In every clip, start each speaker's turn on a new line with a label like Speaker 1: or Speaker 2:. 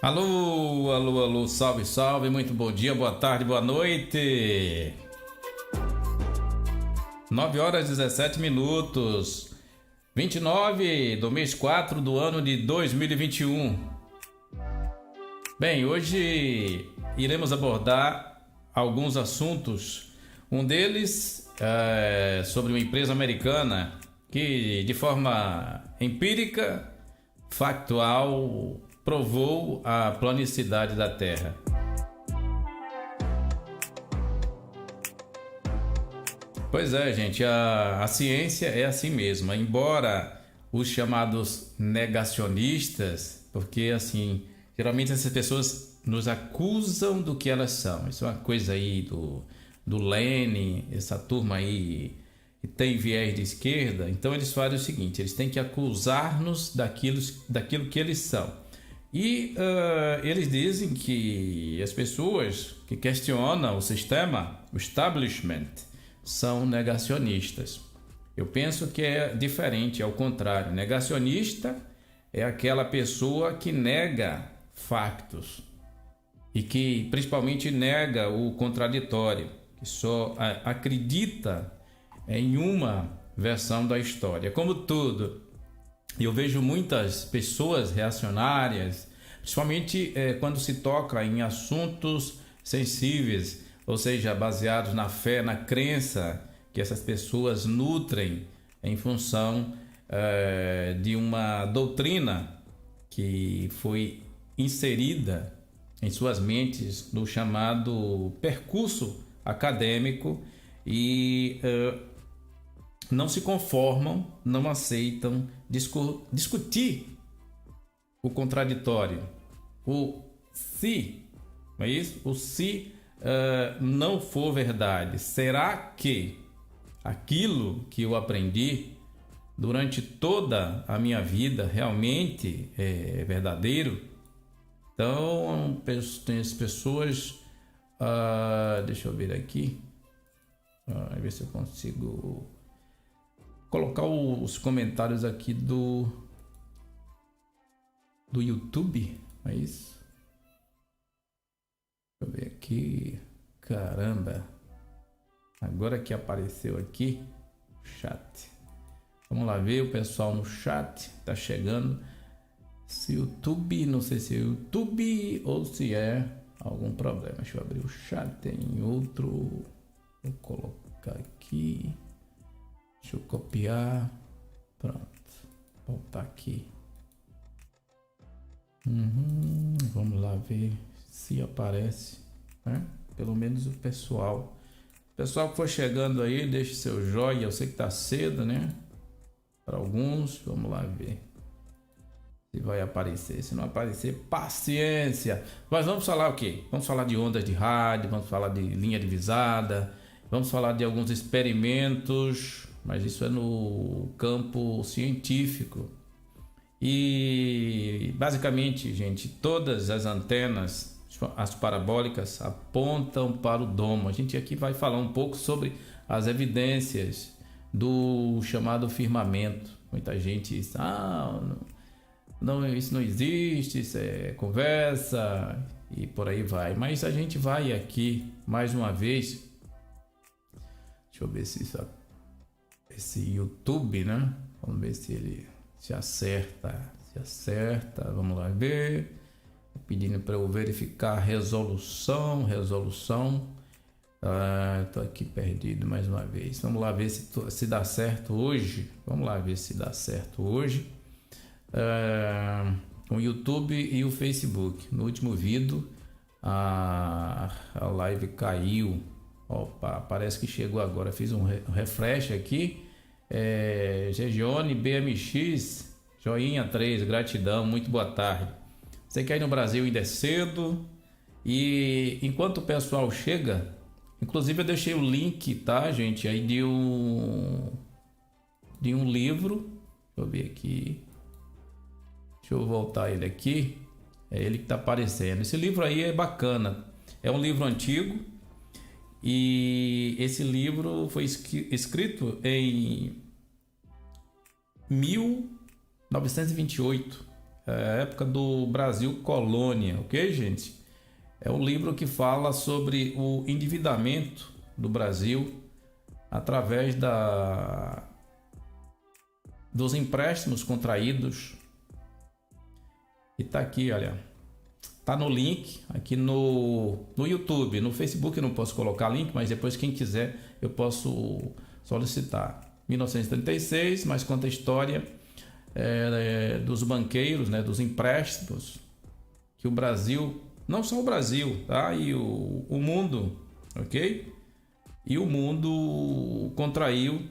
Speaker 1: Alô, alô, alô, salve, salve, muito bom dia, boa tarde, boa noite. 9 horas 17 minutos, 29 do mês 4 do ano de 2021. Bem, hoje iremos abordar alguns assuntos. Um deles é sobre uma empresa americana que, de forma empírica, factual, provou a planicidade da Terra. Pois é, gente, a ciência é assim mesmo. Embora os chamados negacionistas, porque assim, geralmente essas pessoas nos acusam do que elas são. Isso é uma coisa aí do Lenin, essa turma aí que tem viés de esquerda. Então eles fazem o seguinte: eles têm que acusar-nos daquilo que eles são. E eles dizem que as pessoas que questionam o sistema, o establishment, são negacionistas. Eu penso que é diferente, é o contrário. Negacionista é aquela pessoa que nega factos e que principalmente nega o contraditório, que só acredita em uma versão da história. Como tudo, eu vejo muitas pessoas reacionárias, principalmente quando se toca em assuntos sensíveis, ou seja, baseados na fé, na crença que essas pessoas nutrem em função de uma doutrina que foi inserida em suas mentes no chamado percurso acadêmico e não se conformam, não aceitam discutir o contraditório, o se, não é isso? O se não for verdade, será que aquilo que eu aprendi durante toda a minha vida realmente é verdadeiro? Então, tem as pessoas, deixa eu ver aqui, ver se eu consigo colocar os comentários aqui do YouTube, é isso? Deixa eu ver aqui, caramba, agora que apareceu aqui o chat. Vamos lá ver o pessoal no chat, tá chegando. Se YouTube, não sei se é YouTube ou se é algum problema. Deixa eu abrir o chat, tem outro, vou colocar aqui. Deixa eu copiar. Pronto. Voltar aqui. Vamos lá ver se aparece, né? Pelo menos o pessoal. Pessoal que for chegando aí, deixe seu joinha. Eu sei que tá cedo, né? Para alguns, vamos lá ver se vai aparecer. Se não aparecer, paciência. Mas vamos falar o quê? Vamos falar de ondas de rádio, vamos falar de linha divisada, vamos falar de alguns experimentos, mas isso é no campo científico. E basicamente, gente, todas as antenas, as parabólicas, apontam para o domo. A gente aqui vai falar um pouco sobre as evidências do chamado firmamento. Muita gente diz: não, isso não existe, isso é conversa e por aí vai. Mas a gente vai aqui mais uma vez. Deixa eu ver se esse YouTube, né? Vamos ver se ele se acerta. Vamos lá ver. Pedindo para eu verificar a resolução. Tô aqui perdido mais uma vez. Vamos lá ver se dá certo hoje. O YouTube e o Facebook. No último vídeo a live caiu. Opa, parece que chegou agora. Fiz um refresh aqui. Gegione BMX, joinha 3, gratidão, muito boa tarde. Sei que aí no Brasil ainda é cedo. E enquanto o pessoal chega, inclusive eu deixei o link, tá, gente? Aí de um livro. Deixa eu ver aqui. Deixa eu voltar ele aqui. É ele que tá aparecendo. Esse livro aí é bacana. É um livro antigo. E esse livro foi escrito em 1928. é a época do Brasil colônia, ok, gente? É um livro que fala sobre o endividamento do Brasil através dos empréstimos contraídos. E tá aqui, olha. Tá no link aqui no YouTube. No Facebook eu não posso colocar link, mas depois quem quiser eu posso solicitar. 1936, mas conta a história dos banqueiros, né, dos empréstimos que o Brasil, não só o Brasil, tá? E o mundo, ok? E o mundo contraiu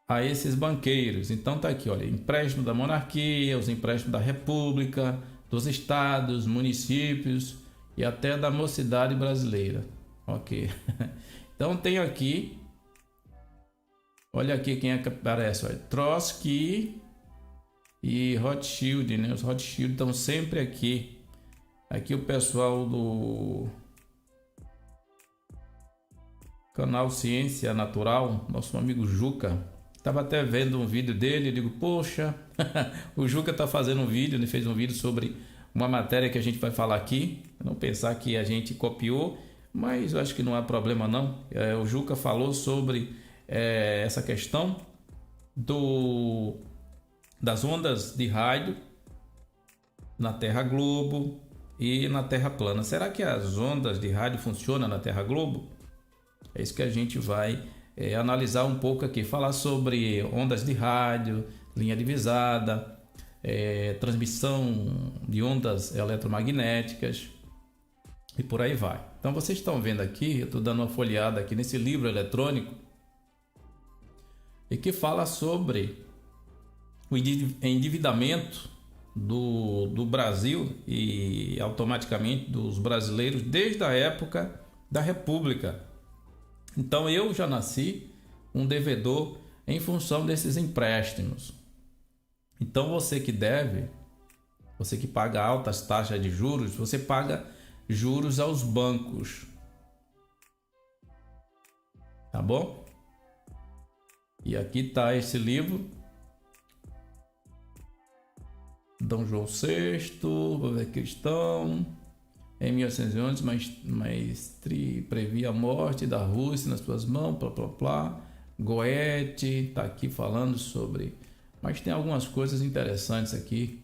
Speaker 1: a esses banqueiros. Então tá aqui, olha, empréstimo da monarquia, os empréstimos da república, dos estados, municípios e até da mocidade brasileira, ok? Então tem aqui, olha aqui quem é que aparece, olha, Trotsky e Rothschild, né? Os Rothschild estão sempre aqui. Aqui o pessoal do canal Ciência Natural, nosso amigo Juca. Estava até vendo um vídeo dele, eu digo, poxa, o Juca está fazendo um vídeo, ele fez um vídeo sobre uma matéria que a gente vai falar aqui. Não pensar que a gente copiou, mas eu acho que não há problema não. O Juca falou sobre essa questão das ondas de rádio na Terra Globo e na Terra plana. Será que as ondas de rádio funcionam na Terra Globo? É isso que a gente vai analisar um pouco aqui, falar sobre ondas de rádio, linha divisada, transmissão de ondas eletromagnéticas e por aí vai. Então vocês estão vendo aqui, eu estou dando uma folheada aqui nesse livro eletrônico e que fala sobre o endividamento do Brasil e automaticamente dos brasileiros desde a época da República. Então eu já nasci um devedor em função desses empréstimos. Então você que deve, você que paga altas taxas de juros, você paga juros aos bancos. Tá bom? E aqui está esse livro. Dom João VI, cristão. Em 1811, Maestri previa a morte da Rússia nas suas mãos, blá blá blá. Goethe está aqui falando sobre. Mas tem algumas coisas interessantes aqui.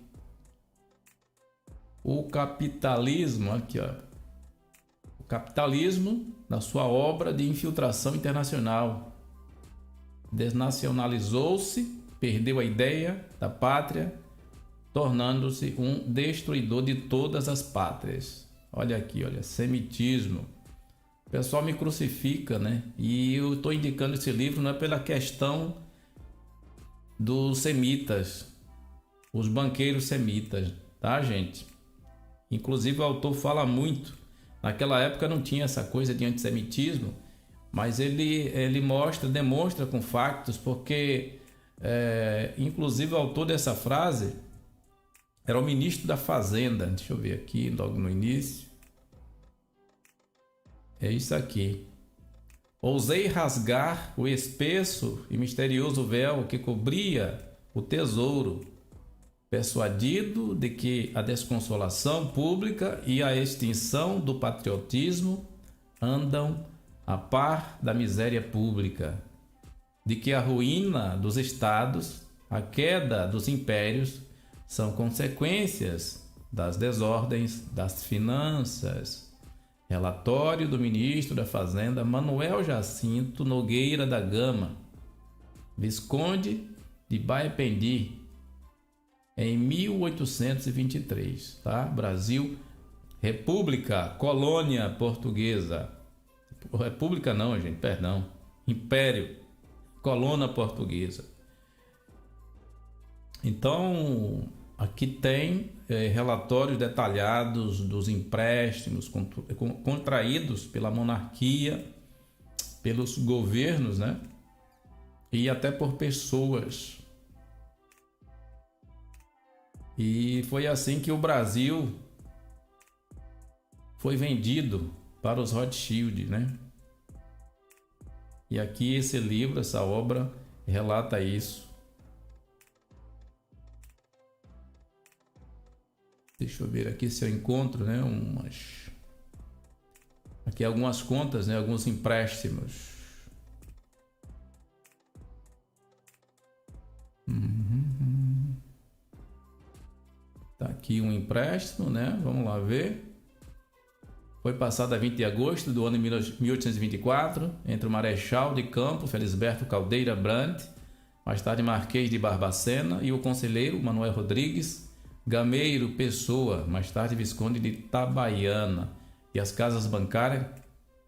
Speaker 1: O capitalismo, aqui ó. O capitalismo, na sua obra de infiltração internacional, desnacionalizou-se, perdeu a ideia da pátria, tornando-se um destruidor de todas as pátrias. Olha aqui, olha, semitismo. O pessoal me crucifica, né? E eu estou indicando esse livro não é pela questão dos semitas, os banqueiros semitas, tá, gente? Inclusive o autor fala muito. Naquela época não tinha essa coisa de antissemitismo, mas ele demonstra com factos, porque inclusive o autor dessa frase era o ministro da Fazenda. Deixa eu ver aqui, logo no início. É isso aqui. Ousei rasgar o espesso e misterioso véu que cobria o tesouro, persuadido de que a desconsolação pública e a extinção do patriotismo andam a par da miséria pública, de que a ruína dos estados, a queda dos impérios, são consequências das desordens das finanças. Relatório do ministro da Fazenda Manuel Jacinto Nogueira da Gama, Visconde de Baependi, em 1823, tá? Brasil, República, Colônia Portuguesa. República não, gente, perdão. Império, Colônia Portuguesa. Então, aqui tem relatórios detalhados dos empréstimos contraídos pela monarquia, pelos governos, né? E até por pessoas. E foi assim que o Brasil foi vendido para os Rothschild, né? E aqui esse livro, essa obra, relata isso. Deixa eu ver aqui se eu encontro, né? Aqui algumas contas, né? Alguns empréstimos. Tá aqui um empréstimo, né? Vamos lá ver. Foi passado a 20 de agosto do ano de 1824 entre o Marechal de Campo Felisberto Caldeira Brandt, mais tarde Marquês de Barbacena, e o conselheiro Manuel Rodrigues Gameiro Pessoa, mais tarde Visconde de Itabaiana, e as casas bancárias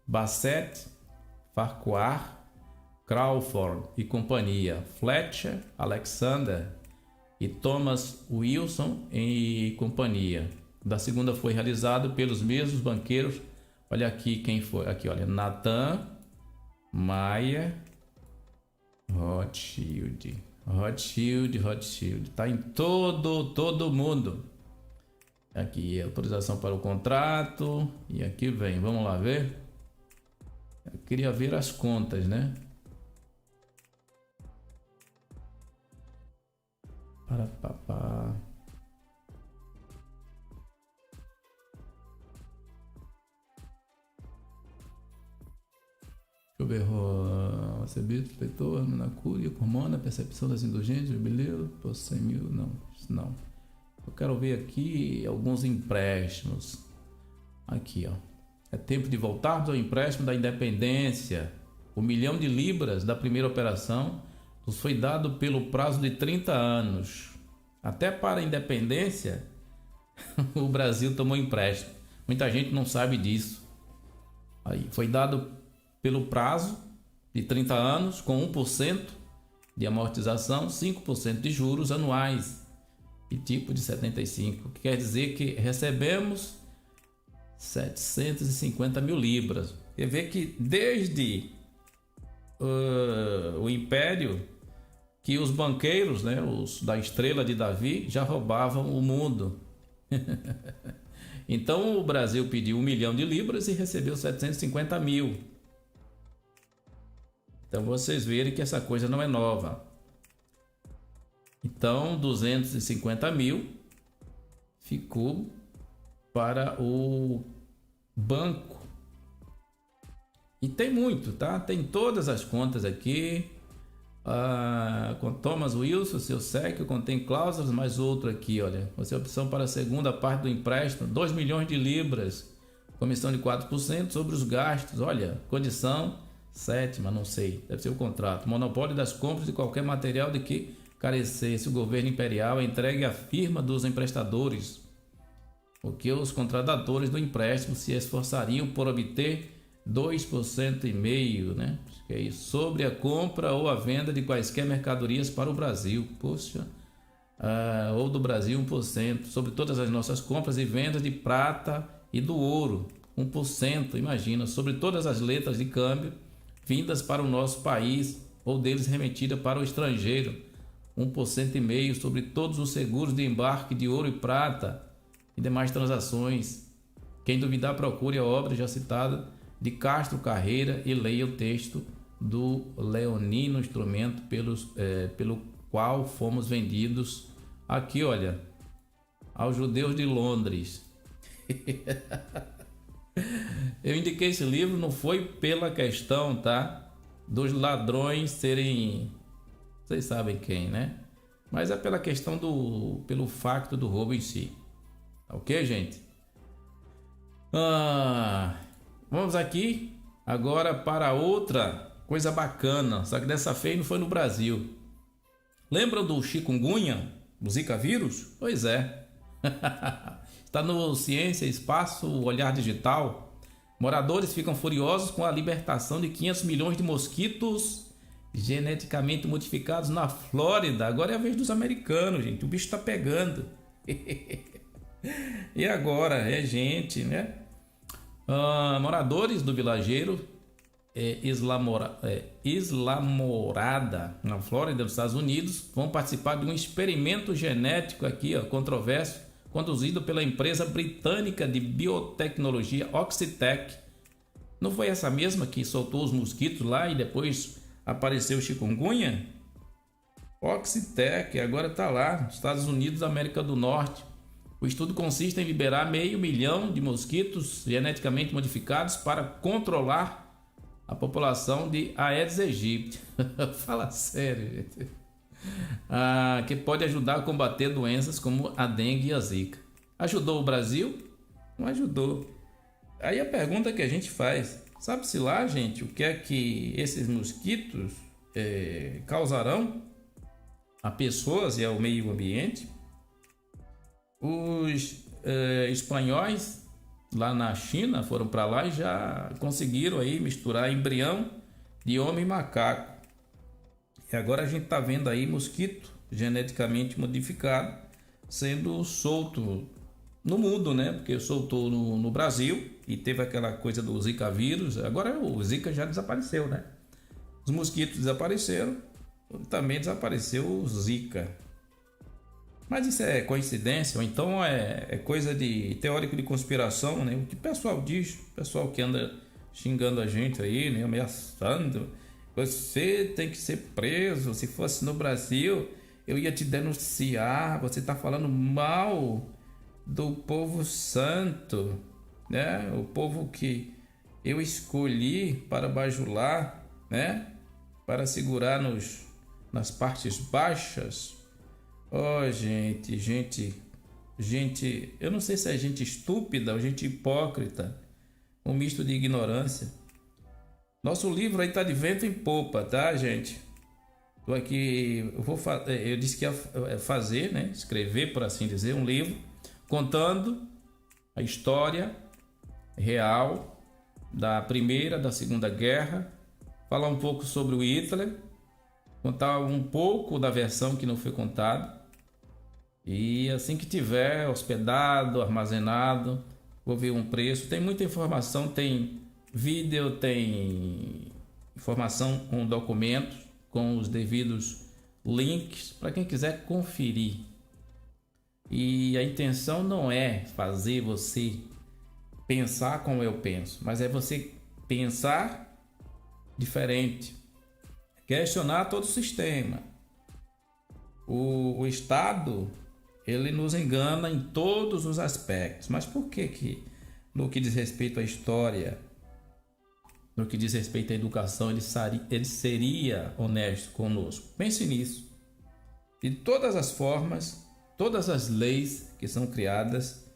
Speaker 1: Bassett, Farquhar, Crawford e companhia, Fletcher, Alexander e Thomas Wilson e companhia. Da segunda foi realizado pelos mesmos banqueiros. Olha aqui quem foi. Aqui, olha, Nathan Mayer Rothschild. Tá em todo mundo. Aqui, autorização para o contrato. E aqui vem, vamos lá ver. Eu queria ver as contas, né? Para papá. Deixa eu ver, recebido, feitor, na cúria, hormona, percepção das indulgências, jubileu, por 100 mil, não. Eu quero ver aqui alguns empréstimos. Aqui, ó. É tempo de voltarmos ao empréstimo da independência. O 1 milhão de libras da primeira operação nos foi dado pelo prazo de 30 anos. Até para a independência, o Brasil tomou empréstimo. Muita gente não sabe disso. Aí, foi dado pelo prazo de 30 anos, com 1% de amortização, 5% de juros anuais e tipo de 75, que quer dizer que recebemos 750 mil libras. Quer ver que desde o Império, que os banqueiros, né, os da Estrela de Davi, já roubavam o mundo. Então o Brasil pediu 1 milhão de libras e recebeu 750 mil. Então vocês verem que essa coisa não é nova. Então 250 mil ficou para o banco. E tem muito, tá? Tem todas as contas aqui. Com Thomas Wilson, seu SEC, contém cláusulas, mais outro aqui, olha. Você opção para a segunda parte do empréstimo, 2 milhões de libras, comissão de 4% sobre os gastos, olha, condição sétima, não sei, deve ser o contrato. Monopólio das compras de qualquer material de que carecesse o governo imperial entregue à firma dos emprestadores, porque os contratadores do empréstimo se esforçariam por obter 2,5%, né? Acho que é isso, sobre a compra ou a venda de quaisquer mercadorias para o Brasil. Poxa, ou do Brasil 1%, sobre todas as nossas compras e vendas de prata e do ouro, 1%, imagina, sobre todas as letras de câmbio vindas para o nosso país ou deles remetida para o estrangeiro, 1,5% sobre todos os seguros de embarque de ouro e prata e demais transações. Quem duvidar, procure a obra já citada de Castro Carreira e leia o texto do leonino instrumento pelo qual fomos vendidos aqui, olha, aos judeus de Londres. Eu indiquei esse livro não foi pela questão, tá, dos ladrões serem, vocês sabem quem, né? Mas é pela questão pelo facto do roubo em si. Ok, gente? Vamos aqui agora para outra coisa bacana, só que dessa vez não foi no Brasil. Lembram do chikungunya, do Zika vírus? Pois é. Está no Ciência, Espaço, Olhar Digital. Moradores ficam furiosos com a libertação de 500 milhões de mosquitos geneticamente modificados na Flórida. Agora é a vez dos americanos, gente. O bicho está pegando. E agora é gente, né? Moradores do vilarejo Islamorada, na Flórida, nos Estados Unidos, vão participar de um experimento genético aqui, controverso, conduzido pela empresa britânica de biotecnologia Oxitec. Não foi essa mesma que soltou os mosquitos lá e depois apareceu o chikungunya? Oxitec agora está lá, nos Estados Unidos da América do Norte. O estudo consiste em liberar 500.000 de mosquitos geneticamente modificados para controlar a população de Aedes aegypti. Fala sério, gente. Que pode ajudar a combater doenças como a dengue e a zika. Ajudou o Brasil? Não ajudou. Aí a pergunta que a gente faz, sabe-se lá, gente, o que é que esses mosquitos causarão a pessoas e ao meio ambiente? Os espanhóis lá na China foram para lá e já conseguiram aí misturar embrião de homem e macaco. E agora a gente está vendo aí mosquito geneticamente modificado sendo solto no mundo, né? Porque soltou no Brasil e teve aquela coisa do Zika vírus. Agora o Zika já desapareceu, né? Os mosquitos desapareceram, também desapareceu o Zika. Mas isso é coincidência ou então é coisa de teórico de conspiração, né? O que o pessoal diz, o pessoal que anda xingando a gente aí, né? Ameaçando. Você tem que ser preso. Se fosse no Brasil, eu ia te denunciar. Você está falando mal do povo santo, né? O povo que eu escolhi para bajular, né? Para segurar nas partes baixas. Oh, gente, eu não sei se é gente estúpida ou gente hipócrita, um misto de ignorância. Nosso livro aí tá de vento em popa, tá, gente? Tô aqui, eu disse que ia fazer, né? Escrever, por assim dizer, um livro contando a história real da Primeira, da Segunda Guerra, falar um pouco sobre o Hitler, contar um pouco da versão que não foi contada. E assim que tiver hospedado, armazenado, vou ver um preço. Tem muita informação, tem vídeo, tem informação com documentos, com os devidos links para quem quiser conferir. E a intenção não é fazer você pensar como eu penso, mas é você pensar diferente, questionar todo o sistema. O Estado, ele nos engana em todos os aspectos. Mas por que no que diz respeito à história, no que diz respeito à educação, ele seria honesto conosco? Pense nisso. De todas as formas, todas as leis que são criadas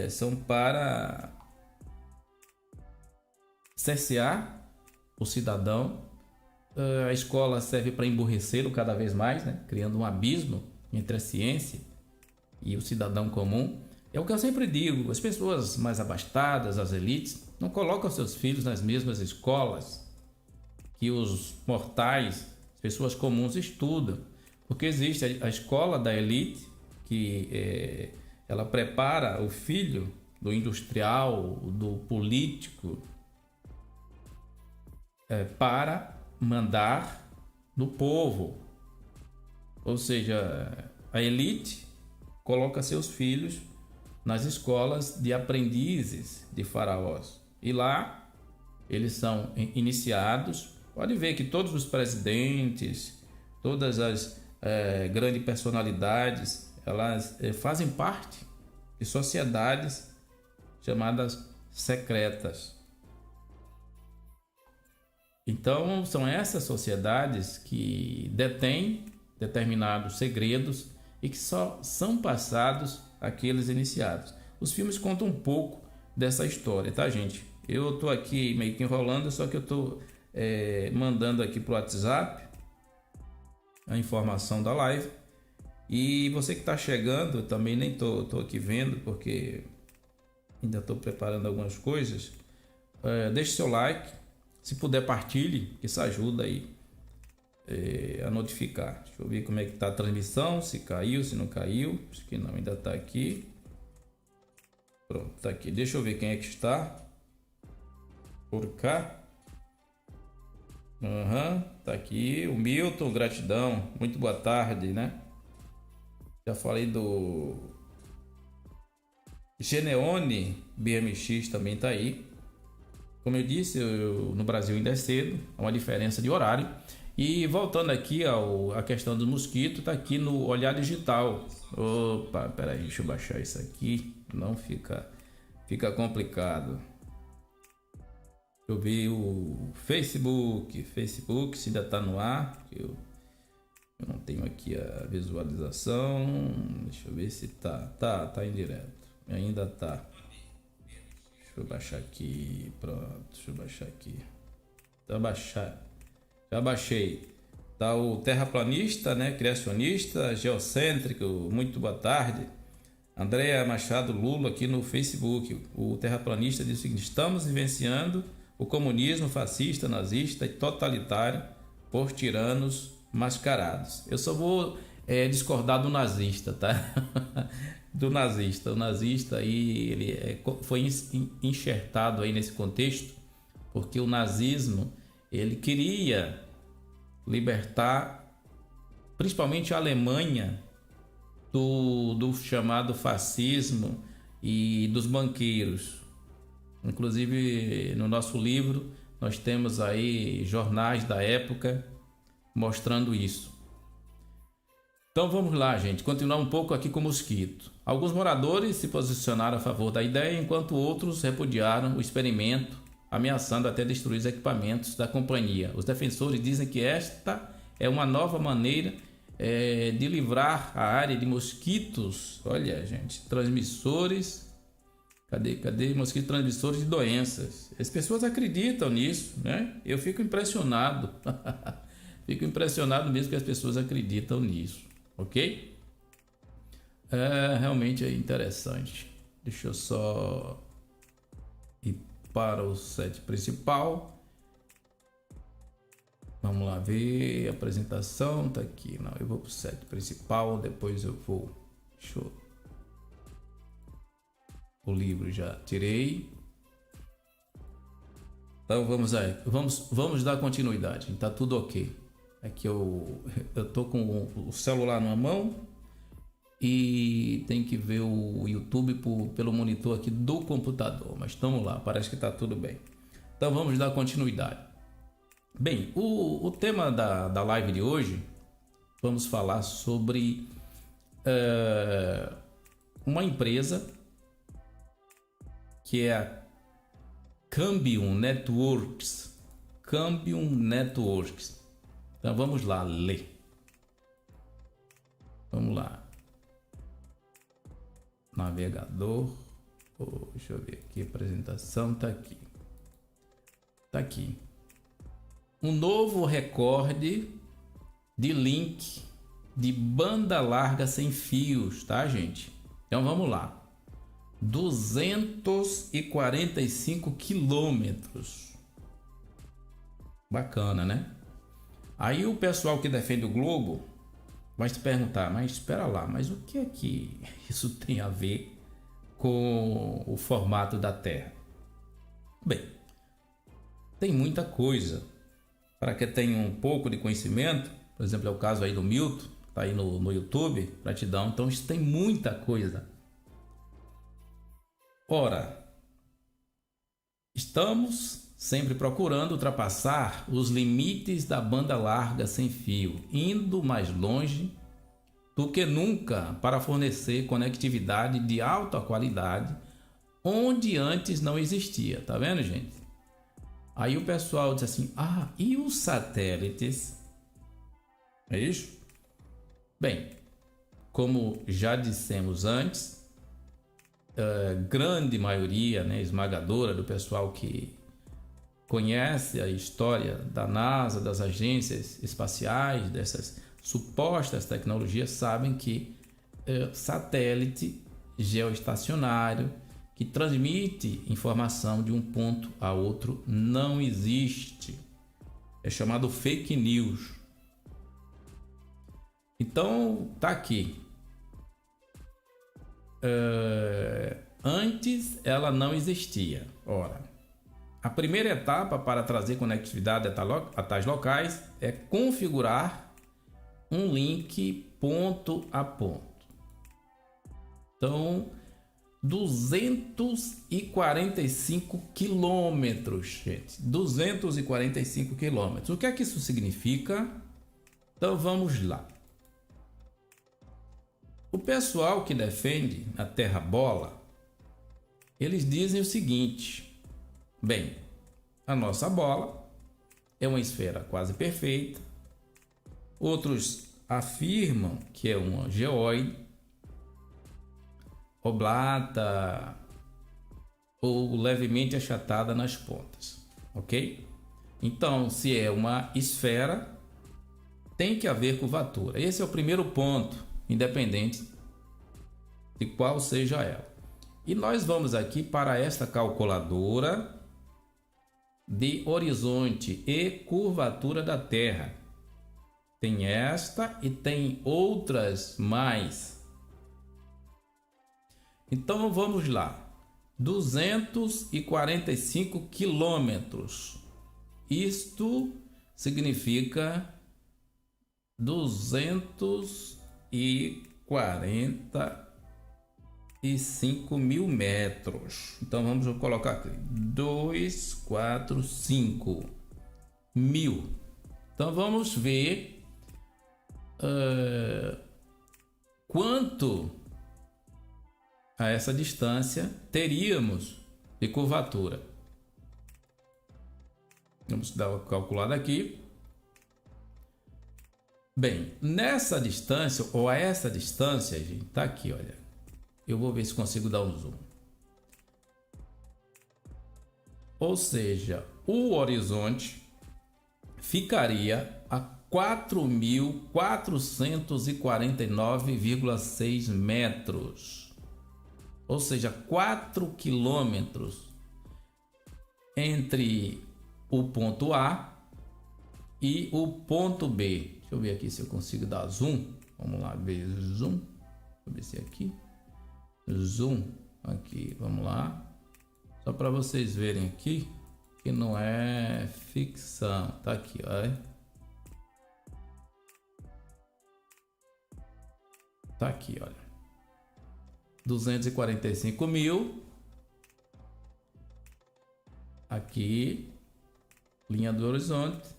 Speaker 1: são para cercear o cidadão. A escola serve para emburrecê-lo cada vez mais, né? Criando um abismo entre a ciência e o cidadão comum. É o que eu sempre digo, as pessoas mais abastadas, as elites, não colocam seus filhos nas mesmas escolas que os mortais, as pessoas comuns estudam, porque existe a escola da elite, que ela prepara o filho do industrial, do político, para mandar no povo. Ou seja, a elite coloca seus filhos nas escolas de aprendizes de faraós. E lá eles são iniciados. Pode ver que todos os presidentes, todas as grandes personalidades, elas fazem parte de sociedades chamadas secretas. Então, são essas sociedades que detêm determinados segredos e que só são passados àqueles iniciados. Os filmes contam um pouco dessa história, tá, gente? Eu tô aqui meio que enrolando, só que eu tô mandando aqui pro WhatsApp a informação da live. E você que está chegando, eu também nem tô aqui vendo, porque ainda estou preparando algumas coisas. Deixe seu like. Se puder, partilhe, que isso ajuda aí a notificar. Deixa eu ver como é que tá a transmissão, se caiu, se não caiu. Acho que não, ainda tá aqui. Pronto, tá aqui. Deixa eu ver quem é que está. Por cá. Tá aqui. O Milton, gratidão. Muito boa tarde, né? Já falei do Geneone BMX, também tá aí. Como eu disse, no Brasil ainda é cedo, há uma diferença de horário. E voltando aqui à questão do mosquito, tá aqui no Olhar Digital. Opa, peraí, deixa eu baixar isso aqui, não fica complicado. Eu vi o Facebook se ainda tá no ar, eu não tenho aqui a visualização, deixa eu ver se tá em direto, ainda tá. Deixa eu baixar aqui, pronto, deixa eu baixar aqui. Já baixei. Tá o terraplanista, né, criacionista, geocêntrico, muito boa tarde. Andréa Machado Lula aqui no Facebook. O terraplanista diz o seguinte: estamos vivenciando o comunismo fascista, nazista e totalitário por tiranos mascarados. Eu só vou discordar do nazista, tá? Do nazista. O nazista aí, ele foi enxertado aí nesse contexto, porque o nazismo, ele queria libertar principalmente a Alemanha do chamado fascismo e dos banqueiros. Inclusive, no nosso livro, nós temos aí jornais da época mostrando isso. Então vamos lá, gente, continuar um pouco aqui com o mosquito. Alguns moradores se posicionaram a favor da ideia, enquanto outros repudiaram o experimento, ameaçando até destruir os equipamentos da companhia. Os defensores dizem que esta é uma nova maneira de livrar a área de mosquitos. Olha, gente, transmissores. Cadê mosquitos transmissores de doenças? As pessoas acreditam nisso, né? Eu fico impressionado. Fico impressionado mesmo que as pessoas acreditam nisso, ok? Realmente é interessante. Deixa eu só ir para o site principal. Vamos lá ver. A apresentação tá aqui. Não, eu vou para o site principal, depois eu vou. O livro já tirei. Então vamos dar continuidade. Tá tudo ok. Aqui eu tô com o celular numa mão e tem que ver o YouTube pelo monitor aqui do computador. Mas estamos lá, parece que tá tudo bem. Então vamos dar continuidade. Bem, o tema da live de hoje, vamos falar sobre uma empresa que é a Cambium Networks. Cambium Networks. Então vamos lá ler. Vamos lá. Navegador. Deixa eu ver aqui. Apresentação tá aqui. Tá aqui. Um novo recorde de link de banda larga sem fios, tá, gente? Então vamos lá. 245 quilômetros. Bacana, né? Aí o pessoal que defende o globo vai se perguntar, mas espera lá, mas o que é que isso tem a ver com o formato da Terra? Bem, tem muita coisa. Para quem tem um pouco de conhecimento, por exemplo, é o caso aí do Milton, tá aí no YouTube, gratidão. Então isso tem muita coisa. Ora, estamos sempre procurando ultrapassar os limites da banda larga sem fio, indo mais longe do que nunca para fornecer conectividade de alta qualidade onde antes não existia. Tá vendo, gente? Aí o pessoal diz assim: e os satélites? É isso? Bem, como já dissemos antes, grande maioria, né, esmagadora do pessoal que conhece a história da NASA, das agências espaciais, dessas supostas tecnologias, sabem que satélite geoestacionário que transmite informação de um ponto a outro não existe. É chamado fake news. Então tá aqui. Antes ela não existia. Ora, a primeira etapa para trazer conectividade a tais locais é configurar um link ponto a ponto. Então, 245 quilômetros, gente. 245 quilômetros. O que é que isso significa? Então vamos lá. O pessoal que defende a terra bola, eles dizem o seguinte: bem, a nossa bola é uma esfera quase perfeita. Outros afirmam que é uma geóide, oblata ou levemente achatada nas pontas, ok? Então, se é uma esfera, tem que haver curvatura. Esse é o primeiro ponto, independente de qual seja ela. E nós vamos aqui para esta calculadora de horizonte e curvatura da Terra. Tem esta e tem outras mais. Então vamos lá. 245 quilômetros. Isto significa 245 mil metros. Então vamos colocar aqui 245 mil. Então vamos ver quanto a essa distância teríamos de curvatura. Vamos dar uma calculada aqui. Bem, nessa distância, ou a essa distância, gente, tá aqui, olha. Eu vou ver se consigo dar um zoom. Ou seja, o horizonte ficaria a 4.449,6 metros. Ou seja, 4 quilômetros entre o ponto A e o ponto B. Deixa eu ver aqui se eu consigo dar zoom. Vamos lá, ver zoom. Deixa eu ver se é aqui. Zoom. Aqui, vamos lá. Só para vocês verem aqui que não é ficção. Tá aqui, olha. Tá aqui, olha. 245 mil. Aqui, linha do horizonte.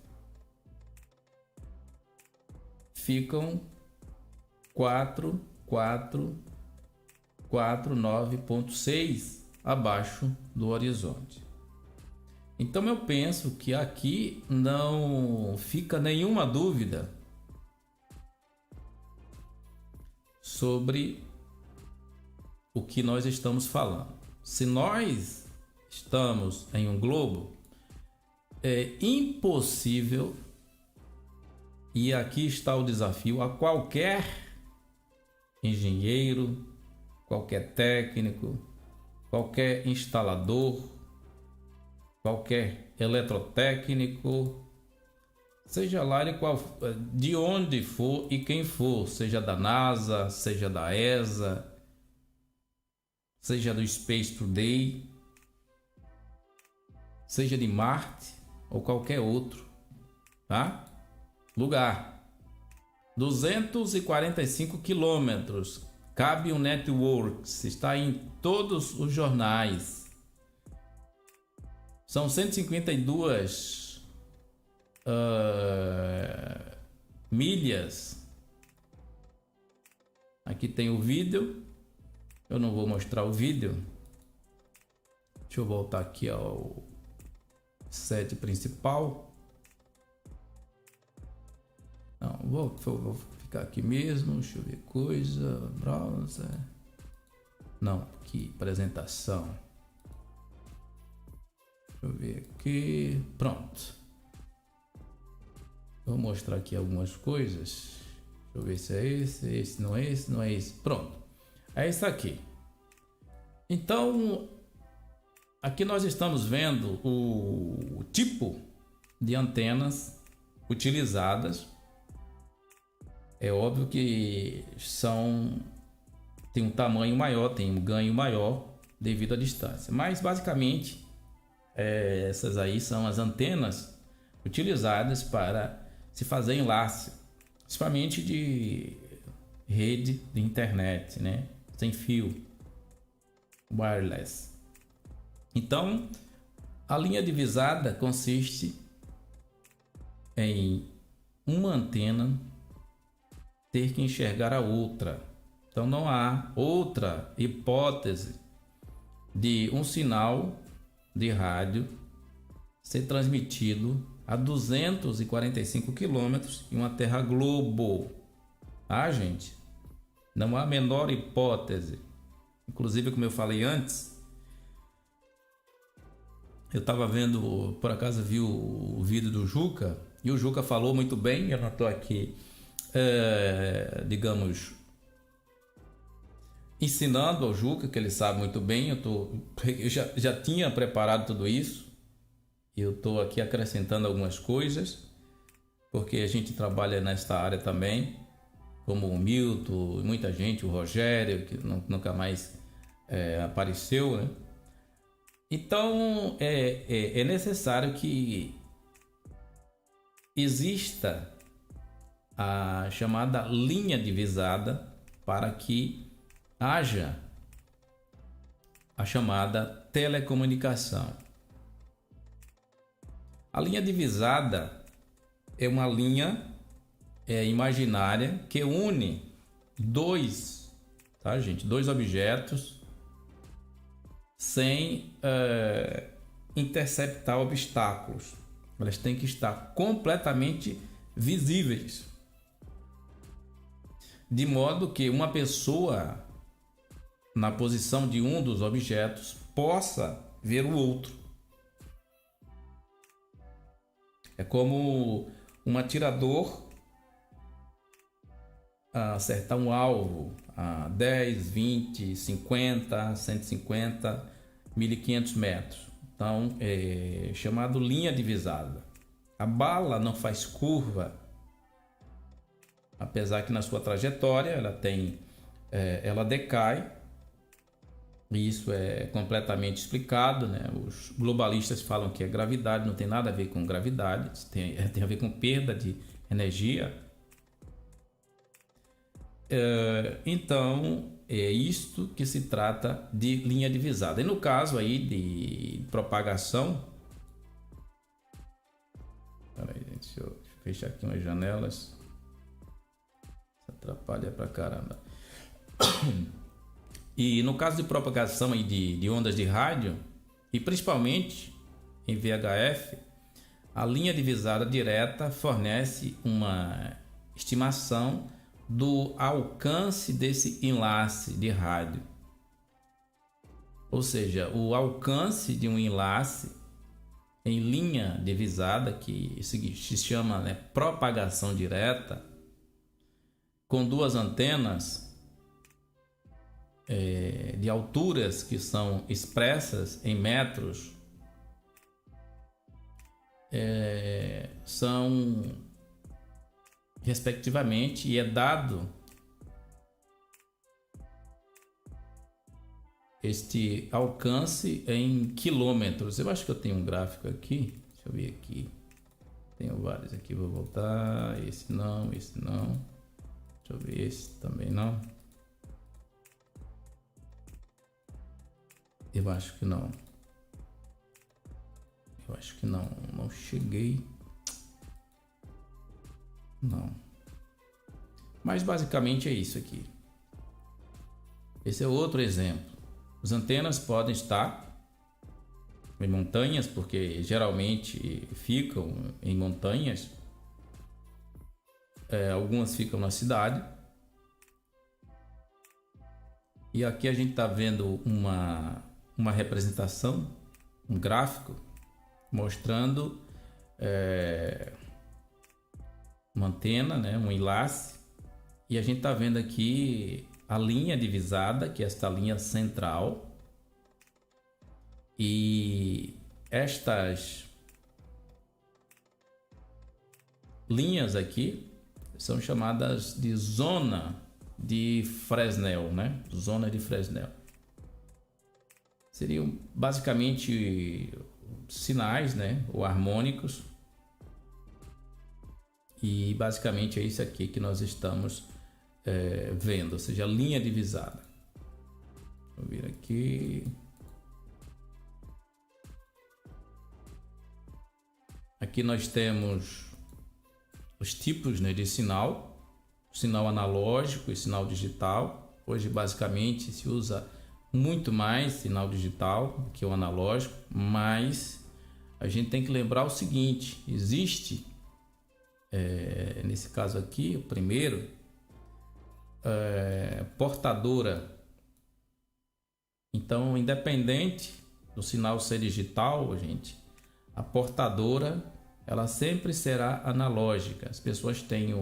Speaker 1: Ficam 449,6 abaixo do horizonte. Então eu penso que aqui não fica nenhuma dúvida sobre o que nós estamos falando. Se nós estamos em um globo, é impossível, e aqui está o desafio a qualquer engenheiro, qualquer técnico, qualquer instalador, qualquer eletrotécnico, seja lá de onde for e quem for, seja da NASA, seja da ESA, seja do Space Today, seja de Marte ou qualquer outro, tá? Lugar: 245 quilômetros. Cabe um Networks, está em todos os jornais. São 152 milhas. Aqui tem o vídeo. Eu não vou mostrar o vídeo. Deixa eu voltar aqui ao set principal. Não, vou ficar aqui mesmo. Deixa eu ver coisa. Browser. Não, aqui, apresentação. Deixa eu ver aqui. Pronto. Vou mostrar aqui algumas coisas. Deixa eu ver se é esse não é esse, não é esse. Pronto. É isso aqui. Então, aqui nós estamos vendo o tipo de antenas utilizadas. É óbvio que tem um tamanho maior, tem um ganho maior devido à distância. Mas basicamente essas aí são as antenas utilizadas para se fazer enlace, principalmente de rede de internet, né? Sem fio. wireless. Então, a linha divisada consiste em uma antena ter que enxergar a outra. Então, não há outra hipótese de um sinal de rádio ser transmitido a 245 quilômetros em uma terra globo. Ah, gente, não há a menor hipótese. Inclusive, como eu falei antes, eu estava vendo, por acaso vi o vídeo do Juca, e o Juca falou muito bem. Eu não estou aqui, digamos, ensinando ao Juca, que ele sabe muito bem. Eu já tinha preparado tudo isso. Eu estou aqui acrescentando algumas coisas, porque a gente trabalha nesta área também, como o Milton e muita gente, o Rogério, que nunca mais apareceu, né? Então, é necessário que exista a chamada linha divisada para que haja a chamada telecomunicação. A linha divisada é uma linha imaginária que une dois, tá, gente? Dois objetos sem interceptar obstáculos. Elas têm que estar completamente visíveis, de modo que uma pessoa na posição de um dos objetos possa ver o outro. É como um atirador acertar um alvo a 10, 20, 50, 150, 1.500 metros. Então, é chamado linha divisada. A bala não faz curva, apesar que na sua trajetória ela decai. E isso é completamente explicado, né? Os globalistas falam que é gravidade, não tem nada a ver com gravidade, tem a ver com perda de energia. Então, é isto que se trata de linha divisada. E no caso aí de propagação, peraí, deixa eu fechar aqui umas janelas, isso atrapalha pra caramba. E no caso de propagação aí de ondas de rádio, e principalmente em VHF, a linha divisada direta fornece uma estimação do alcance desse enlace de rádio. Ou seja, o alcance de um enlace em linha divisada, que se chama, né, propagação direta, com duas antenas de alturas que são expressas em metros, são respectivamente, e é dado este alcance em quilômetros. Eu acho que eu tenho um gráfico aqui, deixa eu ver aqui, tenho vários aqui, vou voltar, esse não, deixa eu ver, esse também não. Eu acho que não. Não cheguei. Não. Mas basicamente é isso aqui. Esse é outro exemplo. As antenas podem estar em montanhas, porque geralmente ficam em montanhas. Algumas ficam na cidade. E aqui a gente está vendo uma representação, um gráfico, mostrando uma antena, né, um enlace, e a gente está vendo aqui a linha divisada, que é esta linha central, e estas linhas aqui são chamadas de zona de Fresnel, né? Zona de Fresnel. Seriam basicamente sinais, né, ou harmônicos. E basicamente é isso aqui que nós estamos vendo, ou seja, a linha divisada. Vou vir aqui. Aqui nós temos os tipos, né, de sinal, sinal analógico e sinal digital. Hoje basicamente se usa muito mais sinal digital do que o analógico, mas a gente tem que lembrar o seguinte: existe, nesse caso aqui, o primeiro, portadora. Então, independente do sinal ser digital, gente, a portadora ela sempre será analógica. As pessoas têm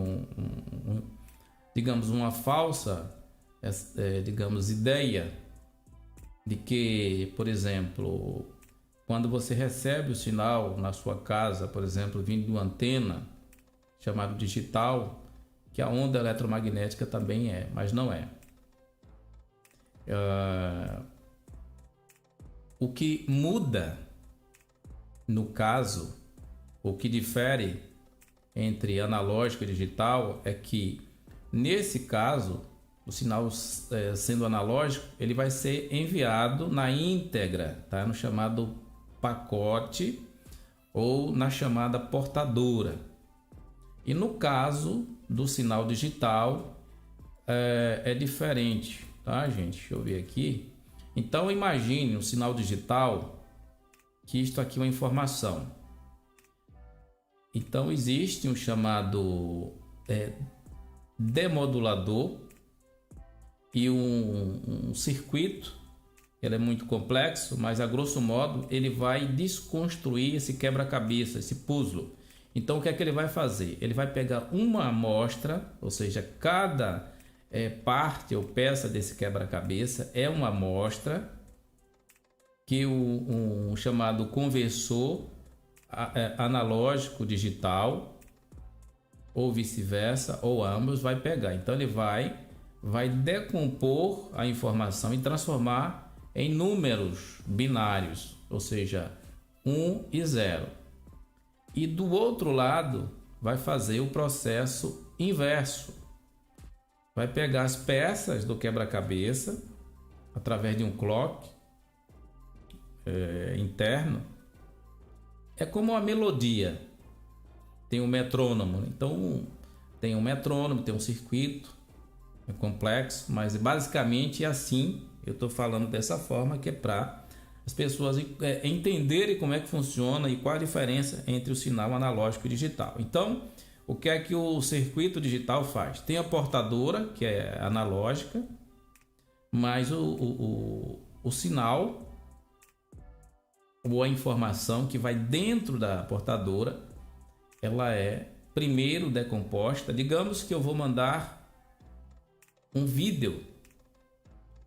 Speaker 1: digamos, uma falsa, digamos, ideia de que, por exemplo, quando você recebe o sinal na sua casa, por exemplo, vindo de uma antena chamada digital, que a onda eletromagnética também é, mas não é. O que muda, no caso, o que difere entre analógico e digital é que, nesse caso, o sinal sendo analógico, ele vai ser enviado na íntegra, tá? No chamado pacote ou na chamada portadora. E no caso do sinal digital, é diferente, tá, gente? Deixa eu ver aqui. Então, imagine um sinal digital, que isto aqui é uma informação. Então, existe um chamado demodulador e um circuito. Ele é muito complexo, mas a grosso modo ele vai desconstruir esse quebra-cabeça, esse puzzle. Então, o que é que ele vai fazer? Ele vai pegar uma amostra, ou seja, cada parte ou peça desse quebra-cabeça é uma amostra que um chamado conversor analógico digital, ou vice-versa, ou ambos, vai pegar. Então ele vai decompor a informação e transformar em números binários, ou seja, 1 e 0. E do outro lado vai fazer o processo inverso. Vai pegar as peças do quebra-cabeça através de um clock interno. É como uma melodia. Tem um metrônomo. Então tem um metrônomo, tem um circuito. É complexo, mas basicamente é assim. Eu estou falando dessa forma, que é para as pessoas entenderem como é que funciona e qual a diferença entre o sinal analógico e digital. Então, o que é que o circuito digital faz? Tem a portadora, que é analógica, mas o sinal ou a informação que vai dentro da portadora, ela é primeiro decomposta. Digamos que eu vou mandar um vídeo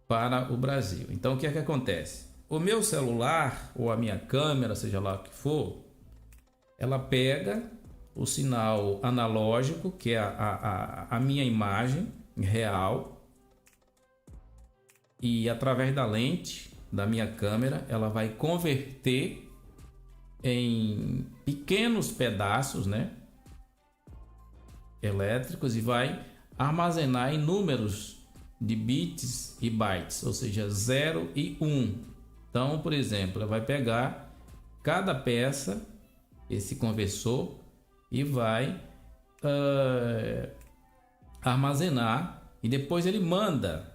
Speaker 1: para o Brasil. Então, o que é que acontece? O meu celular ou a minha câmera, seja lá o que for, ela pega o sinal analógico, que é a minha imagem real, e através da lente da minha câmera, ela vai converter em pequenos pedaços, né, elétricos, e vai armazenar em números de bits e bytes, ou seja, 0 e 1. Então, por exemplo, ela vai pegar cada peça, esse conversor, e vai armazenar, e depois ele manda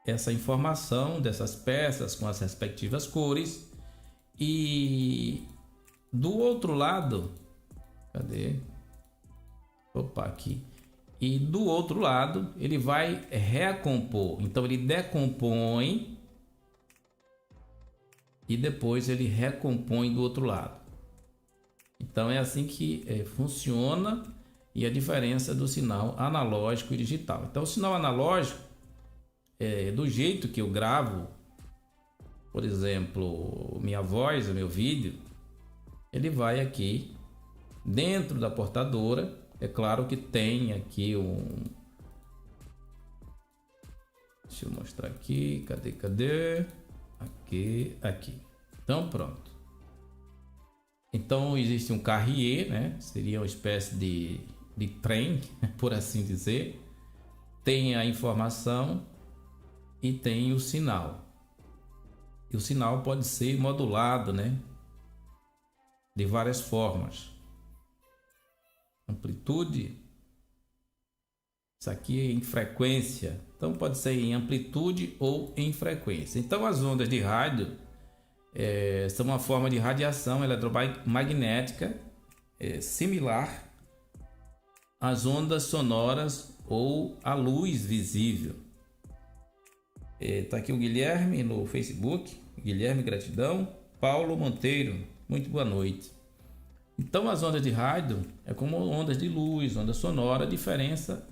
Speaker 1: essa informação dessas peças com as respectivas cores. E do outro lado, cadê? Opa, aqui. E do outro lado ele vai recompor. Então ele decompõe e depois ele recompõe do outro lado. Então é assim que funciona, e a diferença do sinal analógico e digital. Então o sinal analógico, do jeito que eu gravo, por exemplo, minha voz, o meu vídeo, ele vai aqui dentro da portadora. É claro que tem aqui deixa eu mostrar aqui, cadê? Aqui. Então pronto. Então existe um carrier, né? Seria uma espécie de trem, por assim dizer. Tem a informação e tem o sinal. E o sinal pode ser modulado, né? De várias formas. Amplitude. Isso aqui é em frequência. Então pode ser em amplitude ou em frequência. Então as ondas de rádio são uma forma de radiação eletromagnética similar às ondas sonoras ou à luz visível. Está aqui o Guilherme no Facebook. Guilherme, gratidão. Paulo Monteiro, muito boa noite. Então as ondas de rádio é como ondas de luz, onda sonora. A diferença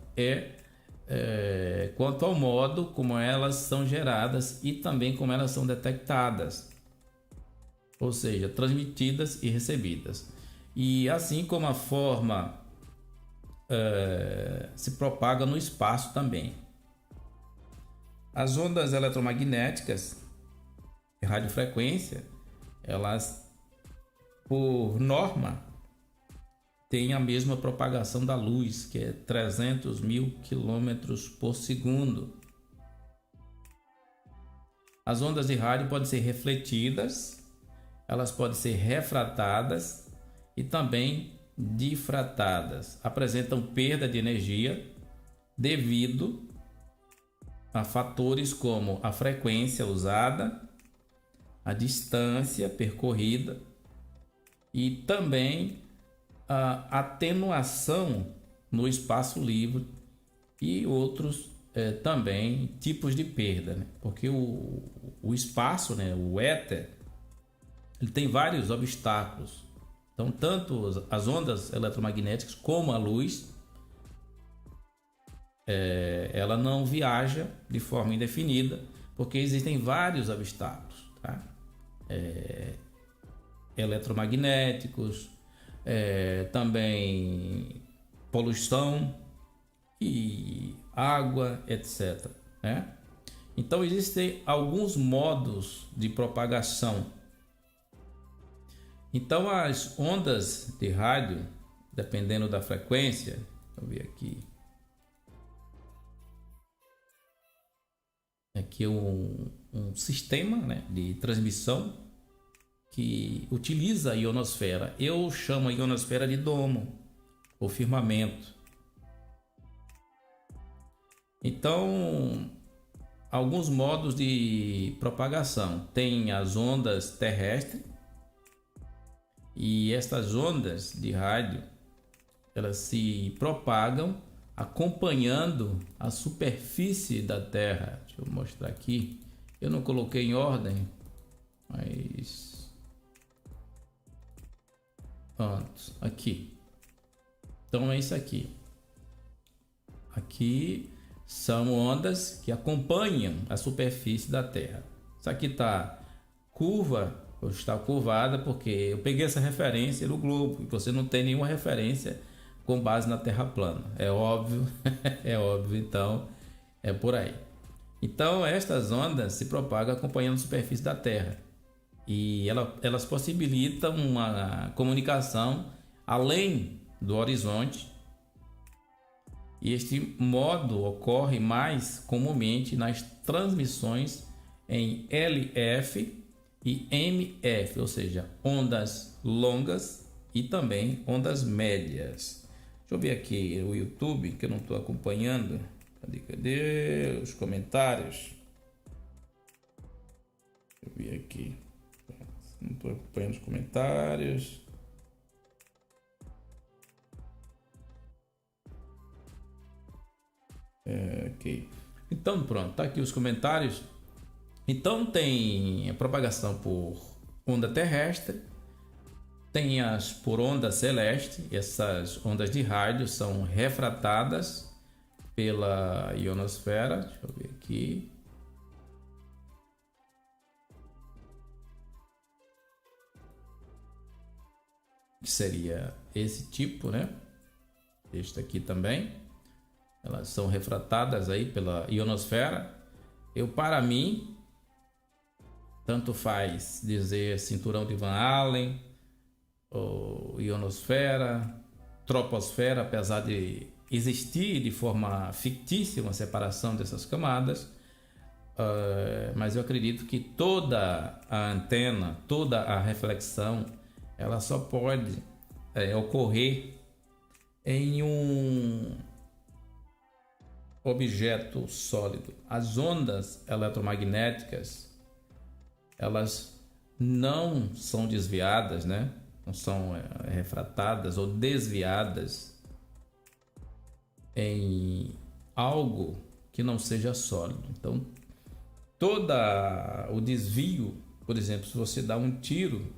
Speaker 1: quanto ao modo como elas são geradas e também como elas são detectadas, ou seja, transmitidas e recebidas. E assim como a forma se propaga no espaço também. As ondas eletromagnéticas de radiofrequência, elas, por norma, têm a mesma propagação da luz, que é 300 mil quilômetros por segundo. As ondas de rádio podem ser refletidas, elas podem ser refratadas e também difratadas. Apresentam perda de energia devido a fatores como a frequência usada, a distância percorrida e também a atenuação no espaço livre e outros também tipos de perda, né? Porque o espaço, né, o éter, ele tem vários obstáculos. Então, tanto as ondas eletromagnéticas como a luz, ela não viaja de forma indefinida, porque existem vários obstáculos, tá? Eletromagnéticos, também poluição e água, etc., né? Então existem alguns modos de propagação. Então as ondas de rádio, dependendo da frequência, deixa eu ver aqui. Aqui é um sistema, né, de transmissão que utiliza a ionosfera. Eu chamo a ionosfera de domo, ou firmamento. Então, alguns modos de propagação. Tem as ondas terrestres, e estas ondas de rádio, elas se propagam acompanhando a superfície da Terra. Deixa eu mostrar aqui. Eu não coloquei em ordem, mas pronto, aqui. Então é isso aqui. Aqui são ondas que acompanham a superfície da Terra. Isso aqui está curva, ou está curvada, porque eu peguei essa referência no globo e você não tem nenhuma referência com base na Terra plana. É óbvio, é óbvio, então é por aí. Então estas ondas se propagam acompanhando a superfície da Terra e elas possibilitam uma comunicação além do horizonte, e este modo ocorre mais comumente nas transmissões em LF e MF, ou seja, ondas longas e também ondas médias. Deixa eu ver aqui o YouTube, que eu não estou acompanhando. Cadê os comentários? Deixa eu ver aqui. Não estou acompanhando os comentários. Ok. Então pronto, tá aqui os comentários. Então tem a propagação por onda terrestre, tem as por onda celeste. Essas ondas de rádio são refratadas pela ionosfera. Deixa eu ver aqui. Que seria esse tipo, né? Este aqui também. Elas são refratadas aí pela ionosfera. Para mim, tanto faz dizer cinturão de Van Allen, ou ionosfera, troposfera, apesar de existir de forma fictícia uma separação dessas camadas, mas eu acredito que toda a antena, toda a reflexão, ela só pode ocorrer em um objeto sólido. As ondas eletromagnéticas, elas não são desviadas, né? Não são refratadas ou desviadas em algo que não seja sólido. Então, todo o desvio, por exemplo, se você dá um tiro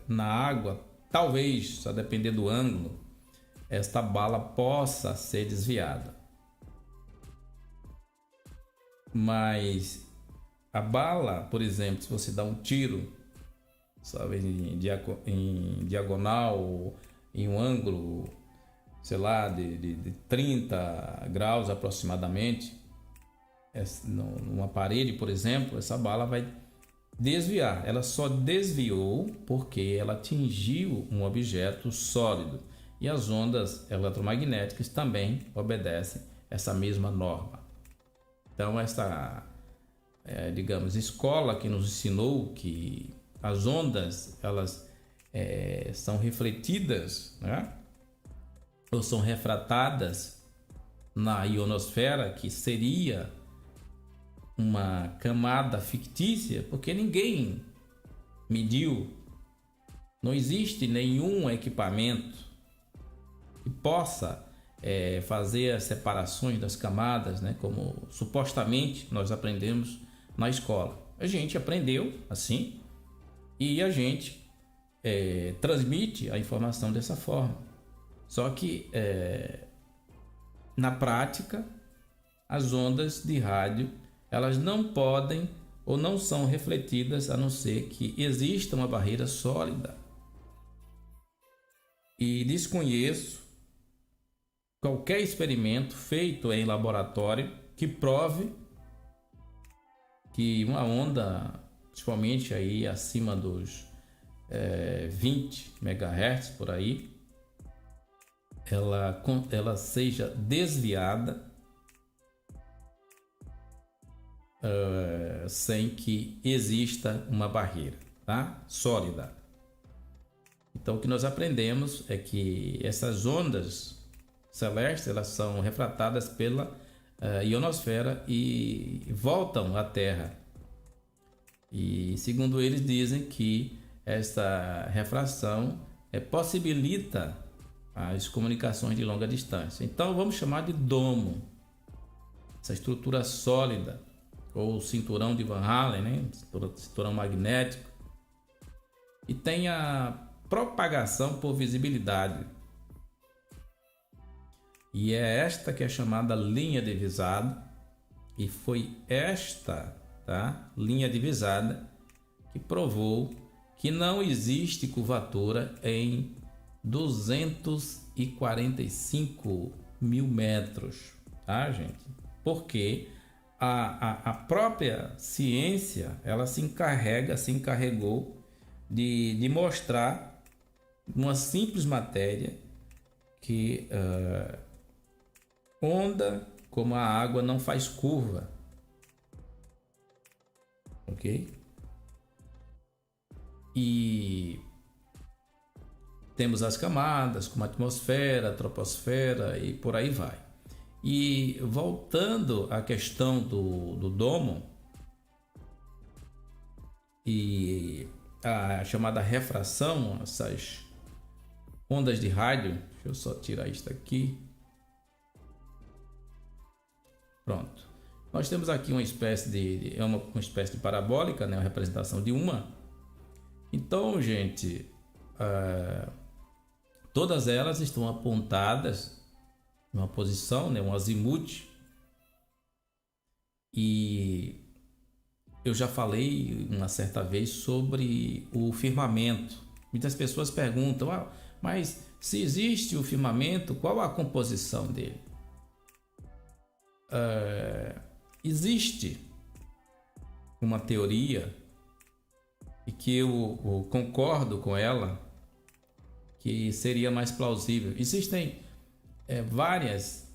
Speaker 1: na água, talvez, a depender do ângulo, esta bala possa ser desviada. Mas a bala, por exemplo, se você dá um tiro, sabe, em diagonal, ou em um ângulo, sei lá, de 30 graus aproximadamente, numa parede, por exemplo, essa bala vai desviar. Ela só desviou porque ela atingiu um objeto sólido. E as ondas eletromagnéticas também obedecem essa mesma norma. Então, essa, digamos, escola que nos ensinou que as ondas, elas são refletidas, né? Ou são refratadas na ionosfera, que seria uma camada fictícia, porque ninguém mediu, não existe nenhum equipamento que possa fazer as separações das camadas, né, como supostamente nós aprendemos na escola. A gente aprendeu assim e a gente transmite a informação dessa forma. Só que na prática, as ondas de rádio, elas não podem ou não são refletidas a não ser que exista uma barreira sólida. E desconheço qualquer experimento feito em laboratório que prove que uma onda, principalmente aí acima dos 20 MHz por aí, ela seja desviada sem que exista uma barreira, tá? Sólida. Então, o que nós aprendemos é que essas ondas celestes, elas são refratadas pela ionosfera e voltam à Terra. E segundo eles dizem que essa refração possibilita as comunicações de longa distância. Então vamos chamar de domo, essa estrutura sólida, ou cinturão de Van Allen, né? Cinturão magnético, e tem a propagação por visibilidade. E é esta que é chamada linha divisada, e foi esta, tá, linha divisada que provou que não existe curvatura em 245 mil metros, tá, gente? Porque a própria ciência, ela se encarregou de mostrar uma simples matéria que onda como a água não faz curva, ok? E temos as camadas como a atmosfera, a troposfera e por aí vai. E voltando à questão do domo e a chamada refração, essas ondas de rádio, deixa eu só tirar isto aqui. Pronto. Nós temos aqui uma espécie uma espécie de parabólica, né, uma representação de uma. Então, gente, todas elas estão apontadas numa posição, né, um azimute. E eu já falei uma certa vez sobre o firmamento. Muitas pessoas perguntam, mas se existe o firmamento, qual a composição dele? Existe uma teoria e que eu concordo com ela, que seria mais plausível. Existem várias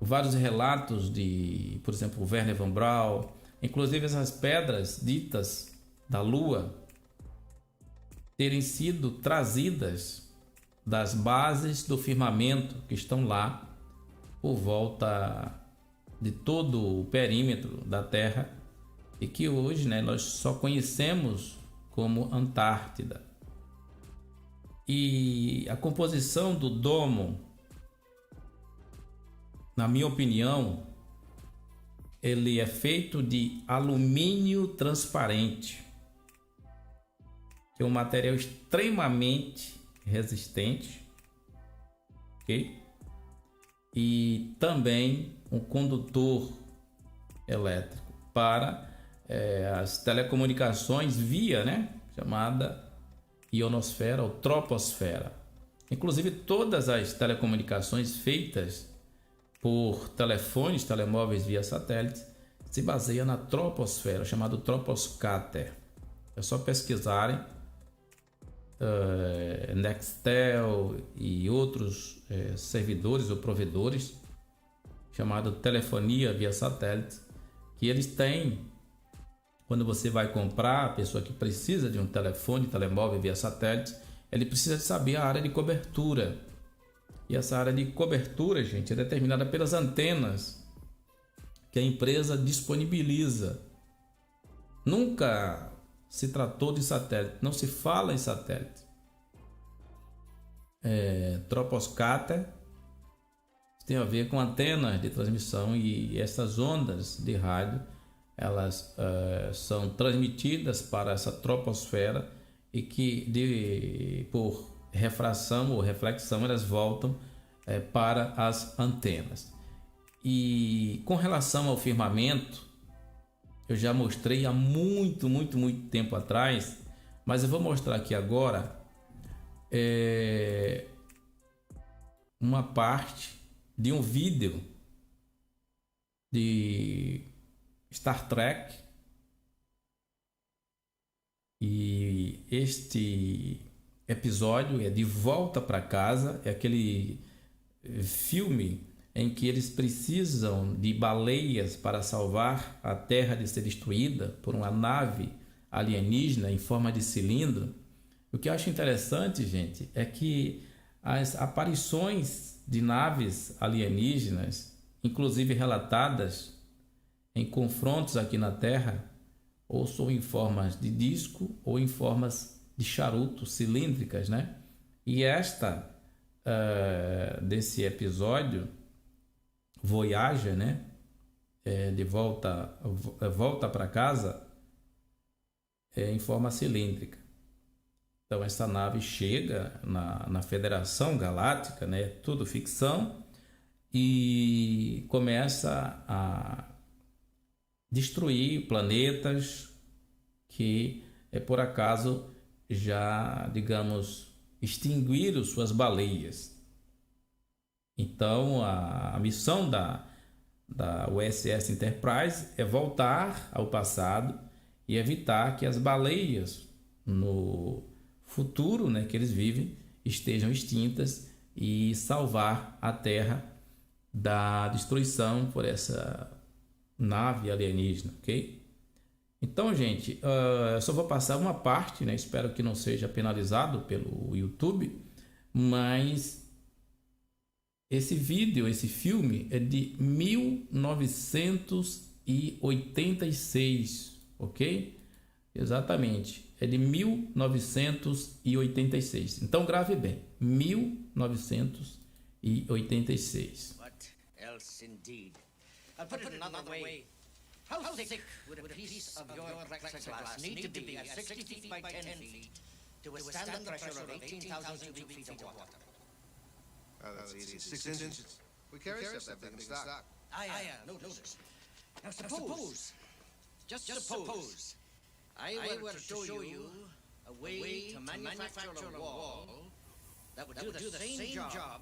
Speaker 1: vários relatos de, por exemplo, Wernher von Braun, inclusive essas pedras ditas da Lua terem sido trazidas das bases do firmamento que estão lá por volta de todo o perímetro da Terra e que hoje, né, nós só conhecemos como Antártida. E a composição do domo, na minha opinião, ele é feito de alumínio transparente, que é um material extremamente resistente, ok? E também um condutor elétrico para as telecomunicações via, né, chamada ionosfera ou troposfera. Inclusive todas as telecomunicações feitas por telefones, telemóveis via satélite se baseiam na troposfera, chamado troposcatter. É só pesquisarem Nextel e outros servidores ou provedores chamado telefonia via satélite, que eles têm. Quando você vai comprar, a pessoa que precisa de um telefone, telemóvel via satélite, ele precisa saber a área de cobertura. E essa área de cobertura, gente, é determinada pelas antenas que a empresa disponibiliza. Nunca se tratou de satélite, não se fala em satélite. Troposcatter tem a ver com antenas de transmissão e essas ondas de rádio, elas são transmitidas para essa troposfera e que por refração ou reflexão elas voltam para as antenas. E com relação ao firmamento, eu já mostrei há muito tempo atrás, mas eu vou mostrar aqui agora uma parte de um vídeo de Star Trek, e este episódio é De Volta para Casa, é aquele filme em que eles precisam de baleias para salvar a Terra de ser destruída por uma nave alienígena em forma de cilindro. O que eu acho interessante, gente, é que as aparições de naves alienígenas, inclusive relatadas em confrontos aqui na Terra, ou são em formas de disco ou em formas de charuto cilíndricas, né? E esta desse episódio Voyager, né? De volta para casa, em forma cilíndrica. Então essa nave chega na Federação Galáctica, né? Tudo ficção, e começa a destruir planetas que por acaso já, digamos, extinguiram suas baleias. Então a missão da USS Enterprise é voltar ao passado e evitar que as baleias no futuro, né, que eles vivem, estejam extintas e salvar a Terra da destruição por essa nave alienígena, ok? Então, gente, eu só vou passar uma parte, né? Espero que não seja penalizado pelo YouTube, mas esse vídeo, esse filme é de 1986, ok? Exatamente, é de 1986. Então grave bem, 1986.
Speaker 2: What else indeed? I'll put it another way. How thick would a piece of your plexiglass need to be at 60 feet by 10 feet to withstand the pressure of 18,000 cubic feet of water?
Speaker 3: That's easy. 6 inches. We carry stuff that big in stock.
Speaker 2: Notice. Now suppose, just suppose, I were to show you a way to manufacture a wall that would do the same job,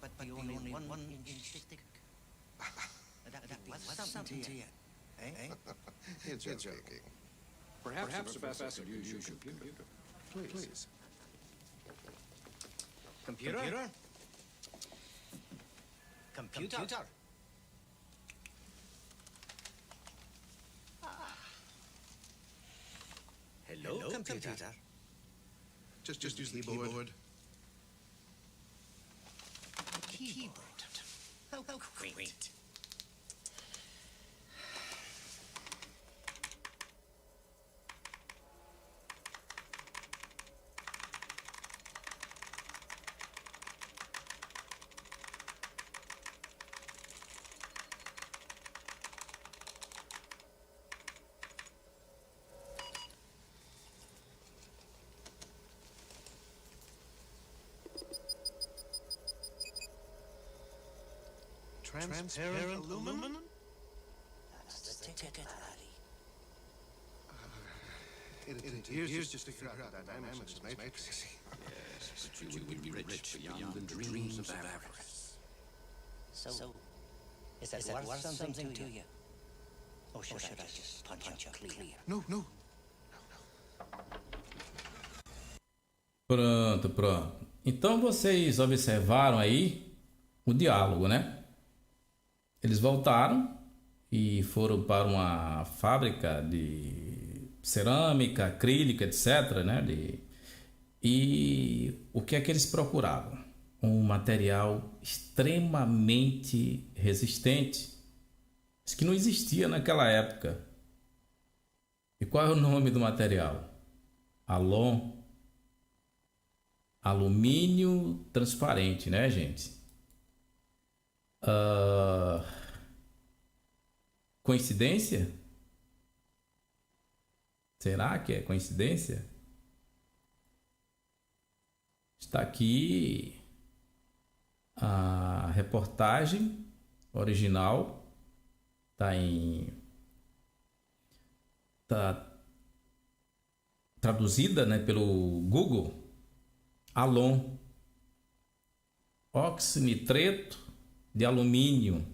Speaker 2: but be only 1 inch thick. That was something to you, eh?
Speaker 3: You're joking.
Speaker 4: Perhaps the best to use your computer.
Speaker 3: Please.
Speaker 2: Computer? Computer. Hello, computer.
Speaker 3: Just use the keyboard.
Speaker 2: Keyboard. Oh, great.
Speaker 3: Transparent aluminum?
Speaker 2: That's the ticket, laddie.
Speaker 3: It appears just to figure out the dynamics of the matrix.
Speaker 4: Yes, but you would be rich beyond the dreams of avarice.
Speaker 2: So, is that worth something to you? Or should I just punch you clear?
Speaker 3: No.
Speaker 1: Pronto. Então vocês observaram aí o diálogo, né? Eles voltaram e foram para uma fábrica de cerâmica, acrílica, etc, né? E o que é que eles procuravam? Um material extremamente resistente, que não existia naquela época. E qual é o nome do material? Alon. Alumínio transparente, né, gente? Coincidência? Será que é coincidência? Está aqui a reportagem original, tá traduzida, né, pelo Google. Alon, oxinitreto de alumínio,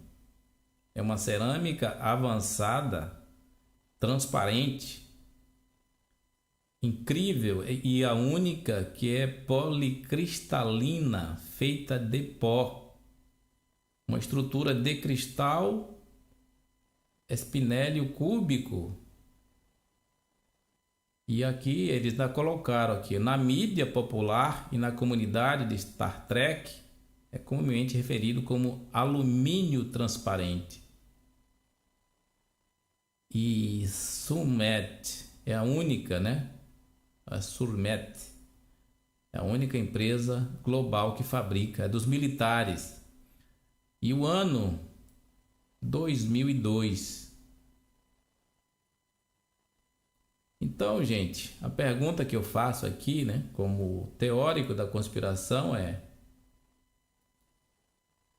Speaker 1: é uma cerâmica avançada, transparente, incrível, e a única que é policristalina, feita de pó, uma estrutura de cristal espinélio cúbico. E aqui eles ainda colocaram aqui, na mídia popular e na comunidade de Star Trek, é comumente referido como alumínio transparente. E Surmet é a única, né? A Surmet é a única empresa global que fabrica, é dos militares. E o ano 2002. Então, gente, a pergunta que eu faço aqui, né, como teórico da conspiração é: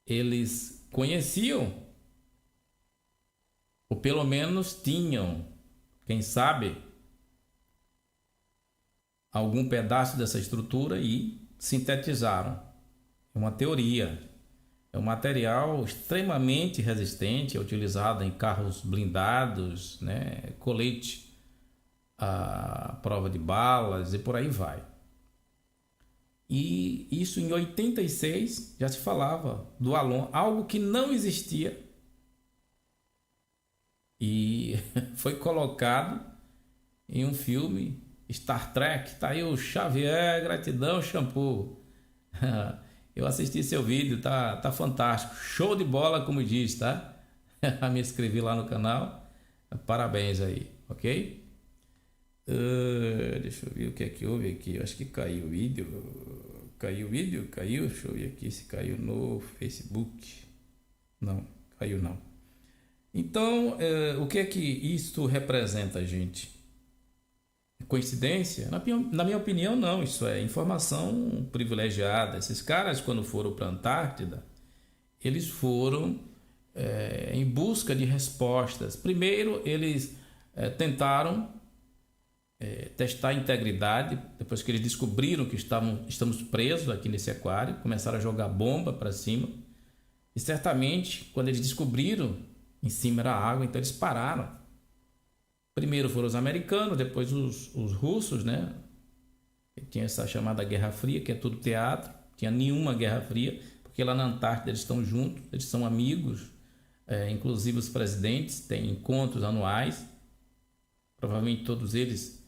Speaker 1: eles conheciam, ou pelo menos tinham, quem sabe, algum pedaço dessa estrutura e sintetizaram? É uma teoria. É um material extremamente resistente, é utilizado em carros blindados, né, colete à prova de balas e por aí vai. E isso em 86 já se falava do Alon, algo que não existia, e foi colocado em um filme Star Trek. Tá aí o Xavier Gratidão Shampoo. Eu assisti seu vídeo, tá fantástico, show de bola, como diz, tá? Me inscrevi lá no canal, parabéns aí, ok? Deixa eu ver o que é que houve aqui. Eu acho que caiu o vídeo. Caiu. Deixa eu ver aqui se caiu no Facebook. Não, caiu não. Então, o que é que isso representa, gente? Coincidência? Na minha opinião, não. Isso é informação privilegiada. Esses caras, quando foram para a Antártida, eles foram em busca de respostas. Primeiro, eles tentaram testar a integridade. Depois que eles descobriram que estamos presos aqui nesse aquário, começaram a jogar bomba para cima. E certamente, quando eles descobriram, em cima era água, então eles pararam. Primeiro foram os americanos, depois os russos, né? Tinha essa chamada Guerra Fria, que é tudo teatro. Tinha nenhuma Guerra Fria, porque porque lá na Antártida eles estão juntos, eles são amigos, inclusive os presidentes têm encontros anuais, provavelmente todos eles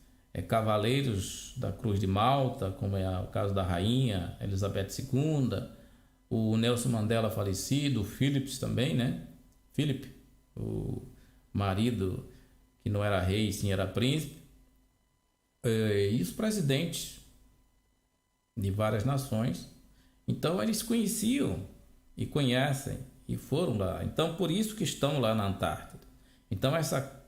Speaker 1: cavaleiros da Cruz de Malta, como é o caso da rainha Elizabeth II, o Nelson Mandela falecido, o Philips também, né? Philip, o marido que não era rei, sim era príncipe, e os presidentes de várias nações. Então eles conheciam e conhecem e foram lá. Então por isso que estão lá na Antártida. Então essa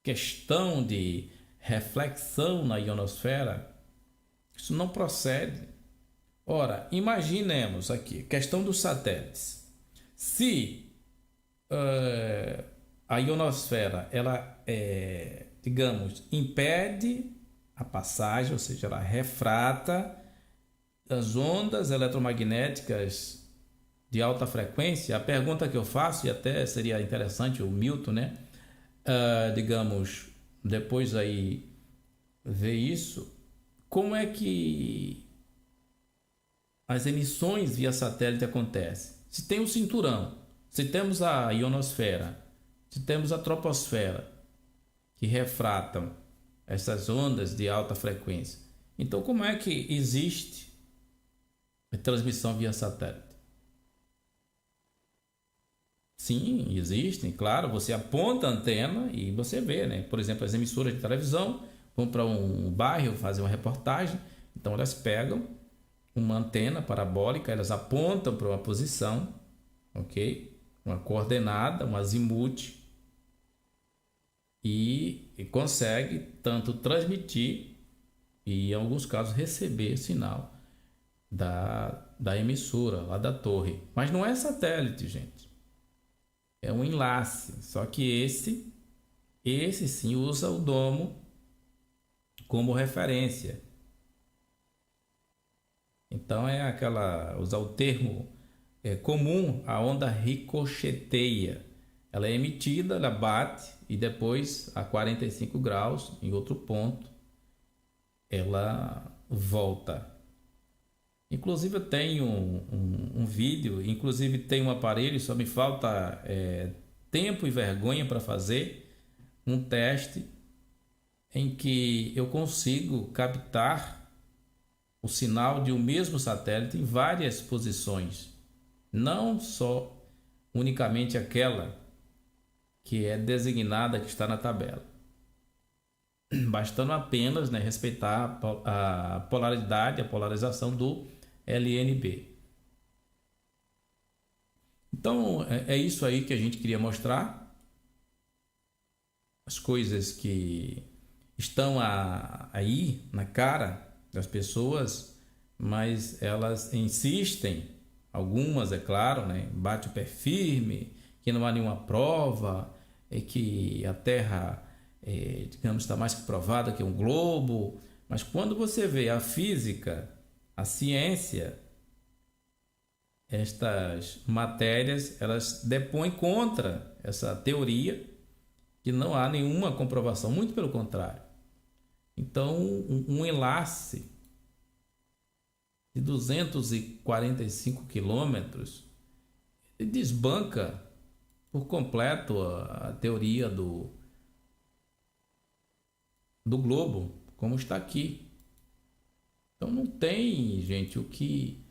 Speaker 1: questão de reflexão na ionosfera, isso não procede. Ora, imaginemos aqui, questão dos satélites. Se a ionosfera, ela, digamos, impede a passagem, ou seja, ela refrata as ondas eletromagnéticas de alta frequência, a pergunta que eu faço, e até seria interessante o Milton, né? Digamos, depois aí ver isso, como é que as emissões via satélite acontecem? Se tem um cinturão, se temos a ionosfera, se temos a troposfera, que refratam essas ondas de alta frequência, então como é que existe a transmissão via satélite? Sim, existem, claro, você aponta a antena e você vê, né? Por exemplo, as emissoras de televisão vão para um bairro fazer uma reportagem, então elas pegam uma antena parabólica, elas apontam para uma posição, ok? Uma coordenada, um azimute, e consegue tanto transmitir e, em alguns casos, receber sinal da emissora, lá da torre. Mas não é satélite, gente. É um enlace, só que esse sim usa o domo como referência. Então é usar o termo comum, a onda ricocheteia. Ela é emitida, ela bate e depois a 45 graus em outro ponto ela volta. Inclusive eu tenho um vídeo, inclusive tem um aparelho, só me falta tempo e vergonha para fazer um teste em que eu consigo captar o sinal de um mesmo satélite em várias posições, não só unicamente aquela que é designada, que está na tabela, bastando apenas, né, respeitar a polaridade, a polarização do LNB. Então é isso aí que a gente queria mostrar, as coisas que estão aí na cara das pessoas, mas elas insistem, algumas é claro, né, bate o pé firme, que não há nenhuma prova, que a Terra digamos, está mais que provada que um globo, mas quando você vê a física, a ciência, estas matérias, elas depõem contra essa teoria, que não há nenhuma comprovação, muito pelo contrário. Então, um enlace de 245 quilômetros desbanca por completo a teoria do globo, como está aqui. Então não tem, gente, o que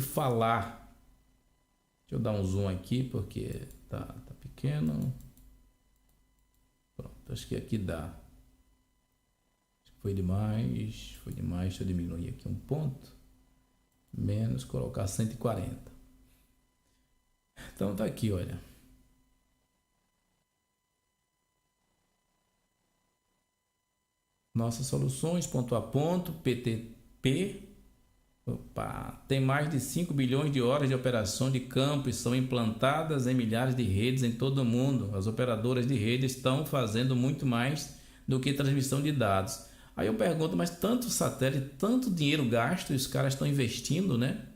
Speaker 1: falar. Deixa eu dar um zoom aqui porque tá pequeno. Pronto, acho que aqui dá. Acho que foi demais. Deixa eu diminuir aqui um ponto. Menos, colocar 140. Então tá aqui, olha. Nossas soluções, ponto a ponto, PTP, tem mais de 5 bilhões de horas de operação de campo e são implantadas em milhares de redes em todo o mundo. As operadoras de rede estão fazendo muito mais do que transmissão de dados. Aí eu pergunto, mas tanto satélite, tanto dinheiro gasto, e os caras estão investindo, né,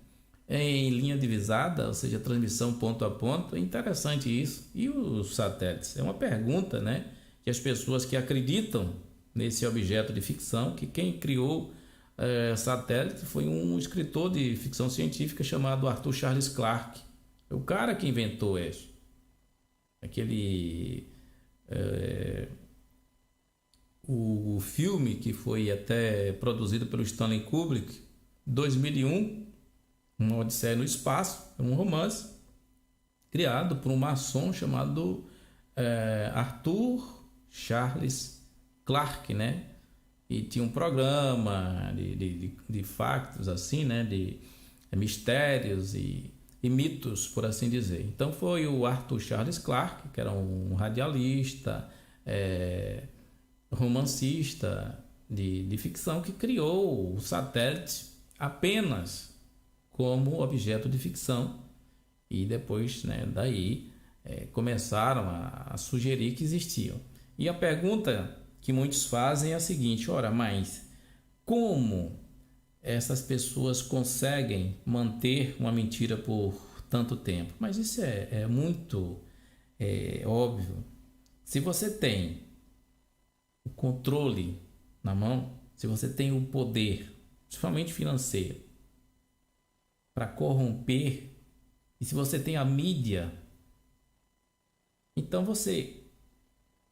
Speaker 1: em linha divisada, ou seja, transmissão ponto a ponto. É interessante isso. E os satélites? É uma pergunta, né, que as pessoas que acreditam nesse objeto de ficção, que quem criou satélite foi um escritor de ficção científica chamado Arthur Charles Clarke. É o cara que inventou isso. O filme que foi até produzido pelo Stanley Kubrick, 2001, Uma Odisseia no Espaço, é um romance criado por um maçom chamado Arthur Charles Clarke, né? E tinha um programa de factos, assim, né? De mistérios e mitos, por assim dizer. Então foi o Arthur Charles Clarke, que era um radialista, romancista de ficção, que criou o satélite apenas como objeto de ficção. E depois, né, daí começaram a sugerir que existiam. E a pergunta que muitos fazem é a seguinte: ora, mas como essas pessoas conseguem manter uma mentira por tanto tempo? Mas isso é muito óbvio. Se você tem o controle na mão, se você tem o poder, principalmente financeiro, para corromper, e se você tem a mídia, então você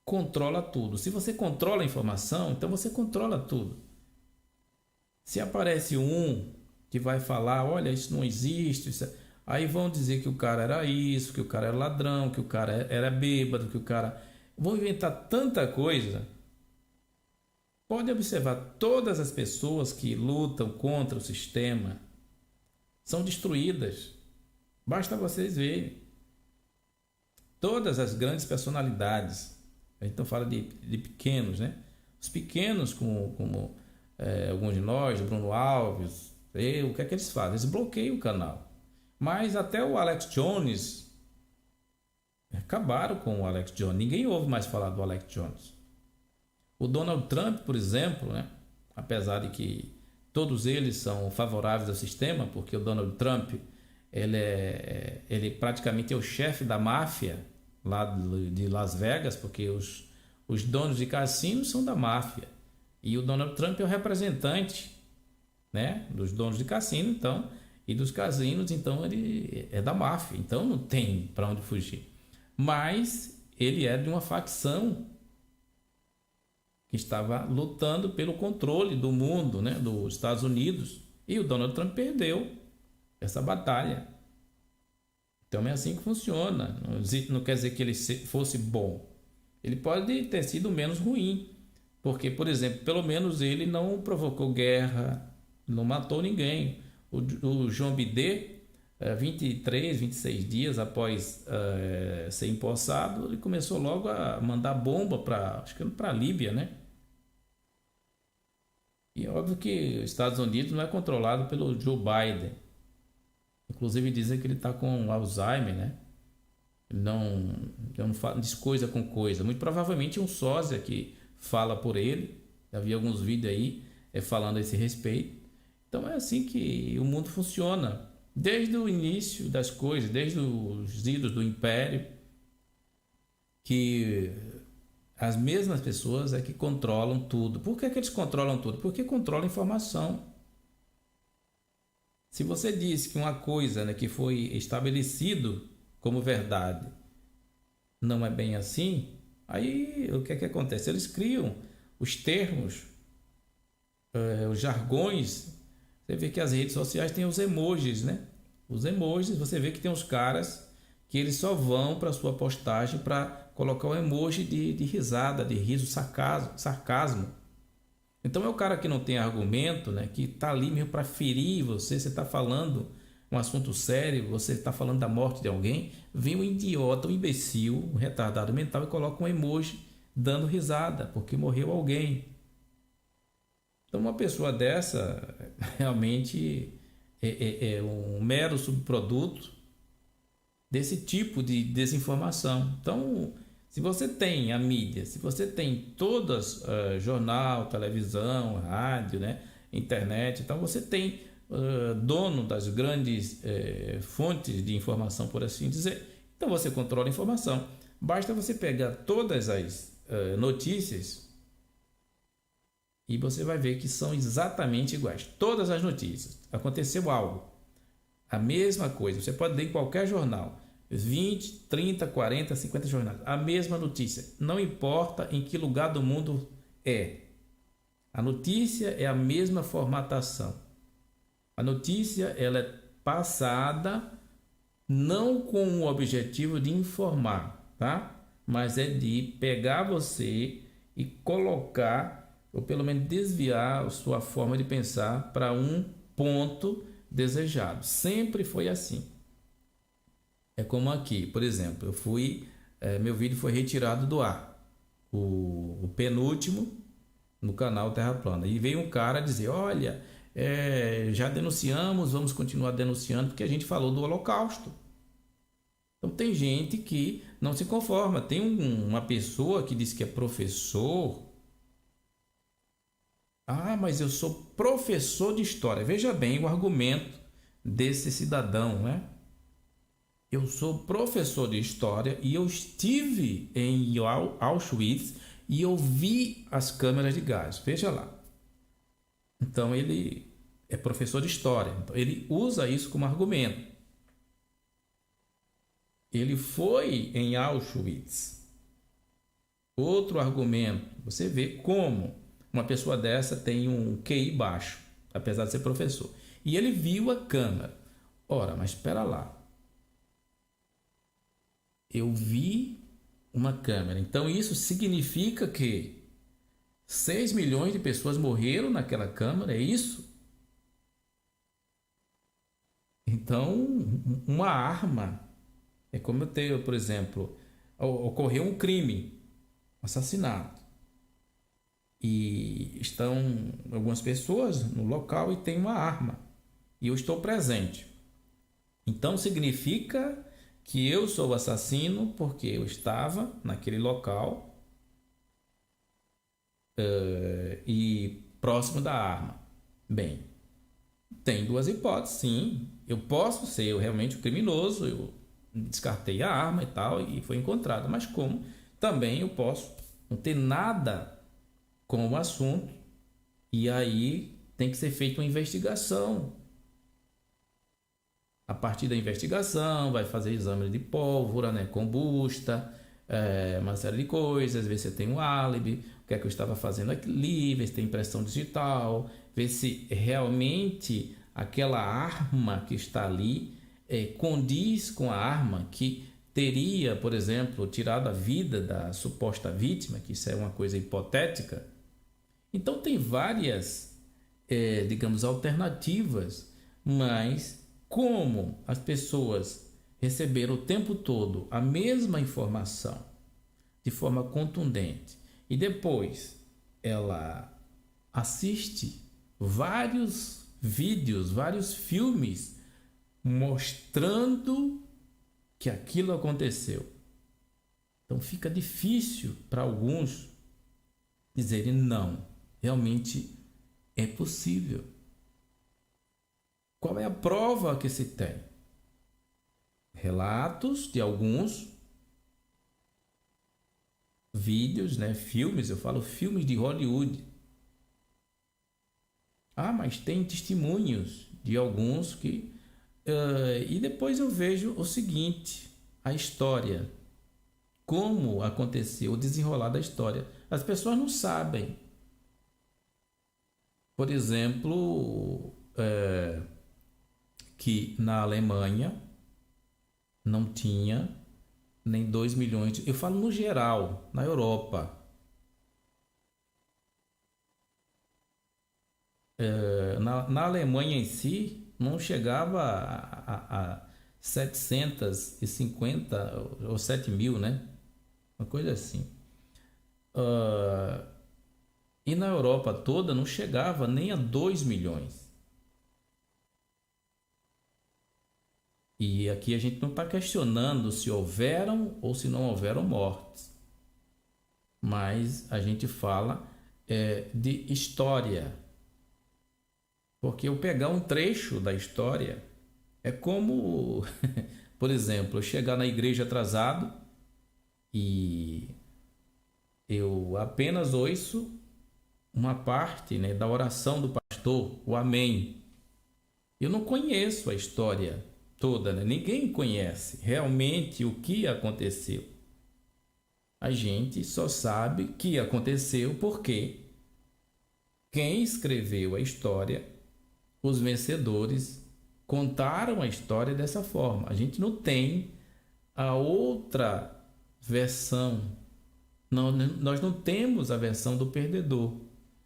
Speaker 1: controla tudo. Se você controla a informação, então você controla tudo. Se aparece um que vai falar, olha, isso não existe, aí vão dizer que o cara era isso, que o cara era ladrão, que o cara era bêbado, que o cara... Vão inventar tanta coisa. Pode observar, todas as pessoas que lutam contra o sistema são destruídas. Basta vocês verem. Todas as grandes personalidades, a gente não fala de pequenos, né? Os pequenos, como alguns de nós, Bruno Alves, o que é que eles fazem? Eles bloqueiam o canal. Mas até o Alex Jones, acabaram com o Alex Jones. Ninguém ouve mais falar do Alex Jones. O Donald Trump, por exemplo, né? Apesar de que todos eles são favoráveis ao sistema, porque o Donald Trump ele praticamente é o chefe da máfia lá de Las Vegas, porque os donos de cassinos são da máfia. E o Donald Trump é o representante, né, dos donos de cassino, então, e dos casinos, então ele é da máfia, então não tem para onde fugir. Mas ele é de uma facção que estava lutando pelo controle do mundo, né, dos Estados Unidos, e o Donald Trump perdeu essa batalha. Então é assim que funciona. Não quer dizer que ele fosse bom. Ele pode ter sido menos ruim, porque, por exemplo, pelo menos ele não provocou guerra, não matou ninguém. O João Bidê, 23, 26 dias após ser empossado, ele começou logo a mandar bomba para a Líbia, né? E é óbvio que os Estados Unidos não é controlado pelo Joe Biden. Inclusive dizem que ele está com Alzheimer, né? Não diz coisa com coisa. Muito provavelmente um sósia que fala por ele. Já vi alguns vídeos aí falando a esse respeito. Então é assim que o mundo funciona. Desde o início das coisas, desde os idos do Império, que as mesmas pessoas é que controlam tudo. Por que eles controlam tudo? Porque controlam informação. Se você diz que uma coisa, né, que foi estabelecido como verdade não é bem assim, aí o que é que acontece? Eles criam os termos, os jargões. Você vê que as redes sociais têm os emojis, né? Os emojis, você vê que tem os caras que eles só vão para sua postagem para colocar o emoji de risada, de riso, sarcasmo. Então é o cara que não tem argumento, né? Que está ali mesmo para ferir você está falando um assunto sério, você está falando da morte de alguém, vem um idiota, um imbecil, um retardado mental e coloca um emoji dando risada, porque morreu alguém. Então uma pessoa dessa realmente é um mero subproduto desse tipo de desinformação. Então, se você tem a mídia, se você tem todas, jornal, televisão, rádio, né, internet, então você tem dono das grandes fontes de informação, por assim dizer, então você controla a informação. Basta você pegar todas as notícias e você vai ver que são exatamente iguais. Todas as notícias. Aconteceu algo. A mesma coisa. Você pode ler em qualquer jornal. 20, 30, 40, 50 jornais. A mesma notícia. Não importa em que lugar do mundo é. A notícia é a mesma formatação. A notícia ela é passada não com o objetivo de informar, tá? Mas é de pegar você e colocar, ou pelo menos desviar a sua forma de pensar para um ponto desejado. Sempre foi assim. É como aqui, por exemplo, meu vídeo foi retirado do ar, o penúltimo no canal Terra Plana, e veio um cara dizer, olha, já denunciamos, vamos continuar denunciando porque a gente falou do Holocausto. Então tem gente que não se conforma. Tem uma pessoa que diz que é professor. Ah, mas eu sou professor de história. Veja bem o argumento desse cidadão, né? Eu sou professor de história e eu estive em Auschwitz e eu vi as câmeras de gás. Veja lá. Então ele é professor de história. Então, ele usa isso como argumento. Ele foi em Auschwitz. Outro argumento. Você vê como uma pessoa dessa tem um QI baixo, apesar de ser professor. E ele viu a câmera. Ora, mas espera lá. Eu vi uma câmera. Então isso significa que 6 milhões de pessoas morreram naquela câmera, é isso? Então, uma arma é como eu tenho, por exemplo, ocorreu um crime, um assassinato. E estão algumas pessoas no local e tem uma arma. E eu estou presente. Então significa que eu sou o assassino porque eu estava naquele local e próximo da arma. Bem, tem duas hipóteses, sim. Eu posso ser realmente o criminoso, eu descartei a arma e tal e foi encontrada. Mas como também eu posso não ter nada com o assunto e aí tem que ser feita uma investigação. A partir da investigação, vai fazer exame de pólvora, né, combusta, uma série de coisas, ver se tem um álibi, o que é que eu estava fazendo ali, ver se tem impressão digital, ver se realmente aquela arma que está ali condiz com a arma que teria, por exemplo, tirado a vida da suposta vítima, que isso é uma coisa hipotética. Então tem várias, digamos, alternativas, mas como as pessoas receberam o tempo todo a mesma informação de forma contundente e depois ela assiste vários vídeos, vários filmes mostrando que aquilo aconteceu. Então fica difícil para alguns dizerem não, realmente é possível. Qual é a prova que se tem? Relatos de alguns vídeos, né, filmes, eu falo filmes de Hollywood. Ah, mas tem testemunhos de alguns que... e depois eu vejo o seguinte, a história, como aconteceu, o desenrolar da história. As pessoas não sabem. Por exemplo, que na Alemanha não tinha nem 2 milhões. Eu falo no geral, na Europa. Na Alemanha em si, não chegava a 750 ou 7 mil, né? Uma coisa assim. E na Europa toda não chegava nem a 2 milhões. E aqui a gente não está questionando se houveram ou se não houveram mortes. Mas a gente fala de história. Porque eu pegar um trecho da história é como, por exemplo, eu chegar na igreja atrasado e eu apenas ouço uma parte, né, da oração do pastor, o amém. Eu não conheço a história toda, né? Ninguém conhece realmente o que aconteceu. A gente só sabe que aconteceu porque quem escreveu a história, os vencedores, contaram a história dessa forma. A gente não tem a outra versão. Não, nós não temos a versão do perdedor,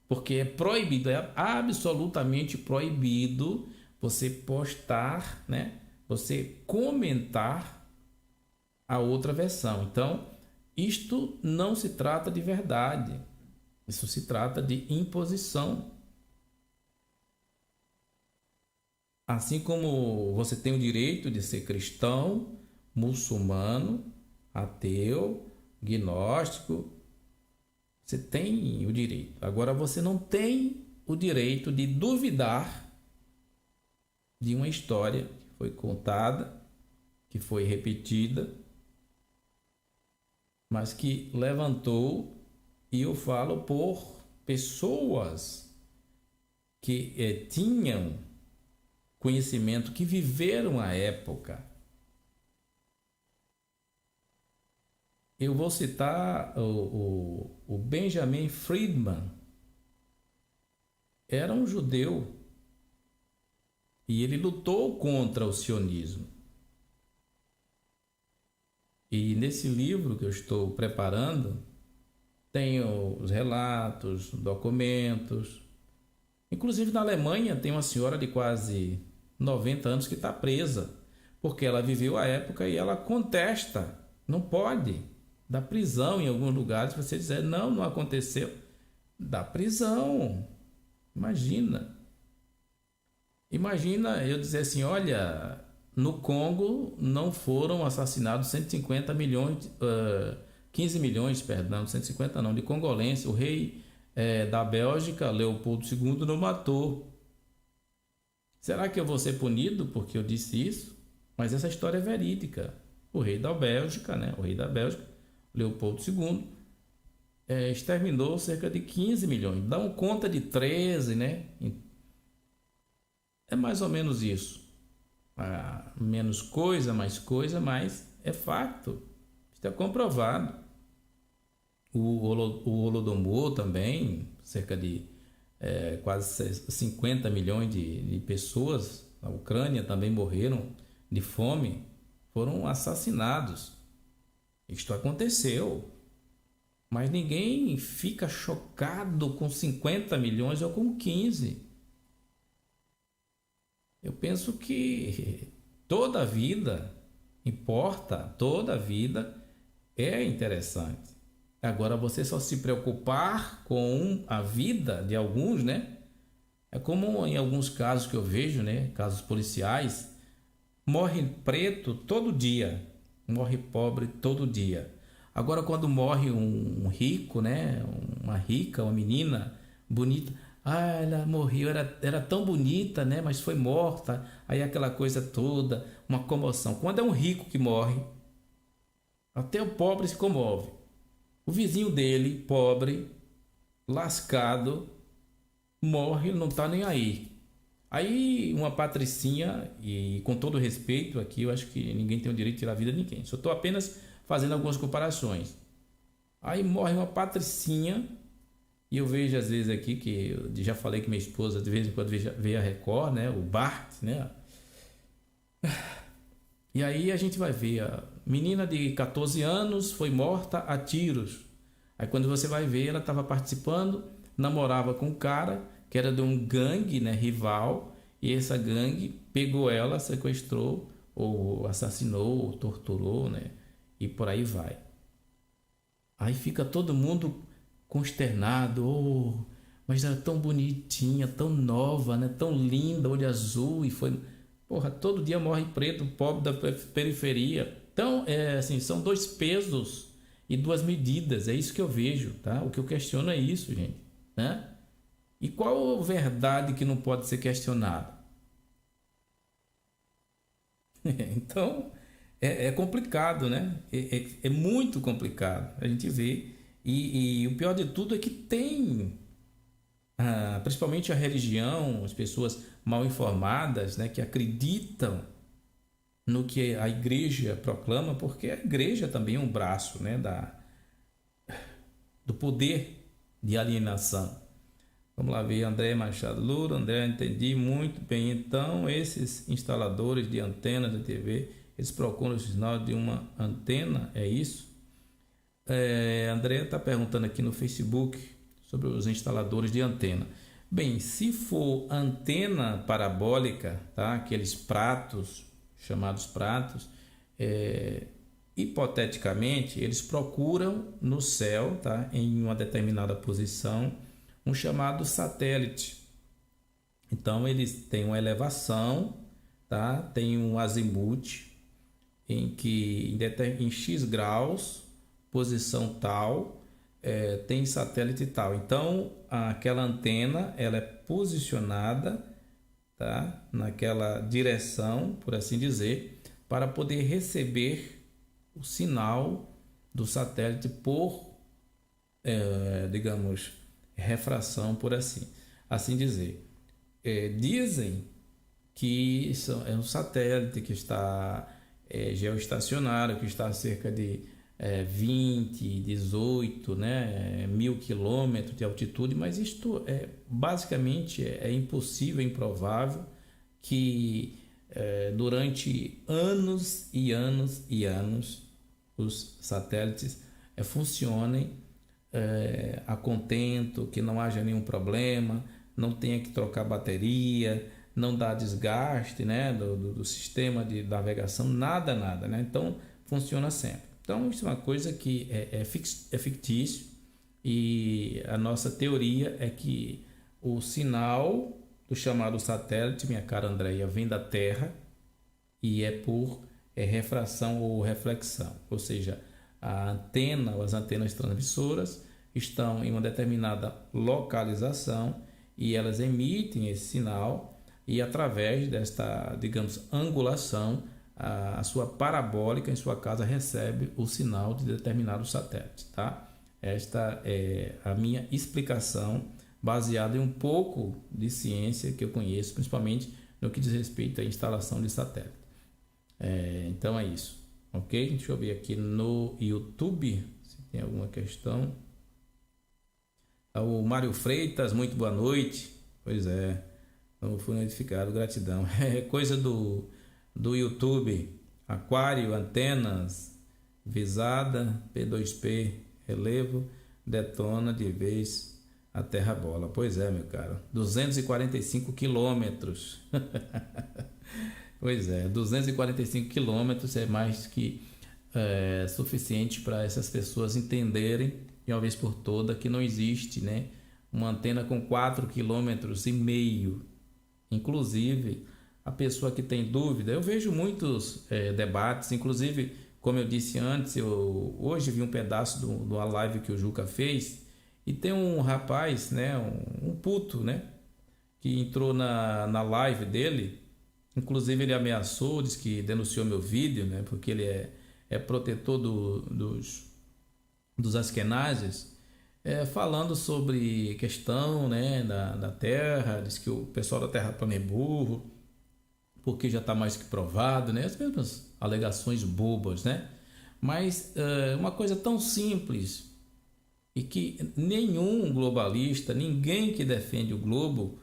Speaker 1: porque é proibido, é absolutamente proibido você postar, né? Você comentar a outra versão. Então, isto não se trata de verdade. Isso se trata de imposição. Assim como você tem o direito de ser cristão, muçulmano, ateu, gnóstico, você tem o direito. Agora você não tem o direito de duvidar de uma história que foi contada, que foi repetida, mas que levantou, e eu falo por pessoas que tinham conhecimento, que viveram a época. Eu vou citar o Benjamin Friedman. Era um judeu e ele lutou contra o sionismo. E nesse livro que eu estou preparando, tem os relatos, documentos. Inclusive na Alemanha tem uma senhora de quase 90 anos que está presa, porque ela viveu a época e ela contesta. Não pode. Dá prisão em alguns lugares, você dizer, não, não aconteceu. Dá prisão. Imagina. Imagina eu dizer assim, olha, no Congo não foram assassinados 150 milhões, 15 milhões, perdão, 150 não, de congolenses. O rei da Bélgica, Leopoldo II, não matou. Será que eu vou ser punido porque eu disse isso? Mas essa história é verídica. O rei da Bélgica, né? O rei da Bélgica, Leopoldo II, exterminou cerca de 15 milhões. Dão conta de 13, né? É mais ou menos isso. Menos coisa, mas é fato. Isso é comprovado. O Holodomor também, cerca de quase 50 milhões de pessoas na Ucrânia também morreram de fome, foram assassinados. Isto aconteceu. Mas ninguém fica chocado com 50 milhões ou com 15. Eu penso que toda a vida importa, toda a vida é interessante. Agora, você só se preocupar com a vida de alguns, né? É como em alguns casos que eu vejo, né? Casos policiais, morre preto todo dia, morre pobre todo dia. Agora, quando morre um rico, né? Uma rica, uma menina bonita, ela morreu, era tão bonita, né? Mas foi morta. Aí aquela coisa toda, uma comoção. Quando é um rico que morre, até o pobre se comove. O vizinho dele, pobre, lascado, morre, não está nem aí. Aí uma patricinha, e com todo respeito aqui, eu acho que ninguém tem o direito de tirar a vida de ninguém. Só estou apenas fazendo algumas comparações. Aí morre uma patricinha, e eu vejo às vezes aqui, que eu já falei que minha esposa de vez em quando vê a Record, né? O Bart, né? E aí a gente vai ver, a menina de 14 anos foi morta a tiros. Aí quando você vai ver, ela estava participando, namorava com um cara que era de um gangue, né, rival, e essa gangue pegou ela, sequestrou, ou assassinou, ou torturou, né, e por aí vai. Aí fica todo mundo consternado, oh, mas era tão bonitinha, tão nova, né, tão linda, olho azul, e foi... Porra, todo dia morre preto, pobre da periferia. Então, assim, são dois pesos e duas medidas. É isso que eu vejo, tá? O que eu questiono é isso, gente, né? E qual a verdade que não pode ser questionada? Então, é complicado, né? É muito complicado. A gente vê. E o pior de tudo é que tem principalmente a religião, as pessoas mal informadas, né, que acreditam no que a igreja proclama, porque a igreja também é um braço, né, do poder de alienação. Vamos lá ver, André Machado Lula. André, entendi muito bem. Então, esses instaladores de antenas de TV, eles procuram o sinal de uma antena, é isso? André está perguntando aqui no Facebook sobre os instaladores de antena. Bem, se for antena parabólica, tá? Aqueles pratos, chamados pratos, hipoteticamente, eles procuram no céu, tá? Em uma determinada posição, um chamado satélite. Então, eles têm uma elevação, tá? Tem um azimuth em que em X graus, posição tal, tem satélite tal. Então, aquela antena ela é posicionada, tá? Naquela direção, por assim dizer, para poder receber o sinal do satélite por, digamos, refração, por assim dizer. Dizem que é um satélite que está geoestacionário, que está a cerca de 20, 18, né, 1.000 quilômetros de altitude, mas isto basicamente é impossível, improvável que durante anos e anos e anos os satélites funcionem a contento, que não haja nenhum problema, não tenha que trocar bateria, não dá desgaste, né, do sistema de navegação, nada, né? Então funciona sempre. Então isso é uma coisa que é fictício, e a nossa teoria é que o sinal do chamado satélite, minha cara Andréia, vem da Terra e é por refração ou reflexão, ou seja, a antena ou as antenas transmissoras estão em uma determinada localização e elas emitem esse sinal, e através desta, digamos, angulação, a sua parabólica em sua casa recebe o sinal de determinado satélite, tá? Esta é a minha explicação baseada em um pouco de ciência que eu conheço, principalmente no que diz respeito à instalação de satélite. Então é isso, ok? Deixa eu ver aqui no YouTube se tem alguma questão. O Mário Freitas, muito boa noite. Pois é, não fui notificado, gratidão. É coisa do YouTube. Aquário, antenas, visada, P2P, relevo, detona de vez a terra bola. Pois é, meu caro, 245 quilômetros. Pois é, 245 quilômetros é mais que suficiente para essas pessoas entenderem de uma vez por toda que não existe, né, uma antena com 4,5 km. Inclusive, a pessoa que tem dúvida, eu vejo muitos debates, inclusive, como eu disse antes, eu hoje vi um pedaço de uma live que o Juca fez, e tem um rapaz, né, um puto, né, que entrou na live dele. Inclusive ele ameaçou, disse que denunciou meu vídeo, né, porque ele é protetor dos askenazes, falando sobre questão, né, da terra, diz que o pessoal da terra plana é burro, porque já está mais que provado, né, as mesmas alegações bobas, né, mas uma coisa tão simples e que nenhum globalista, ninguém que defende o globo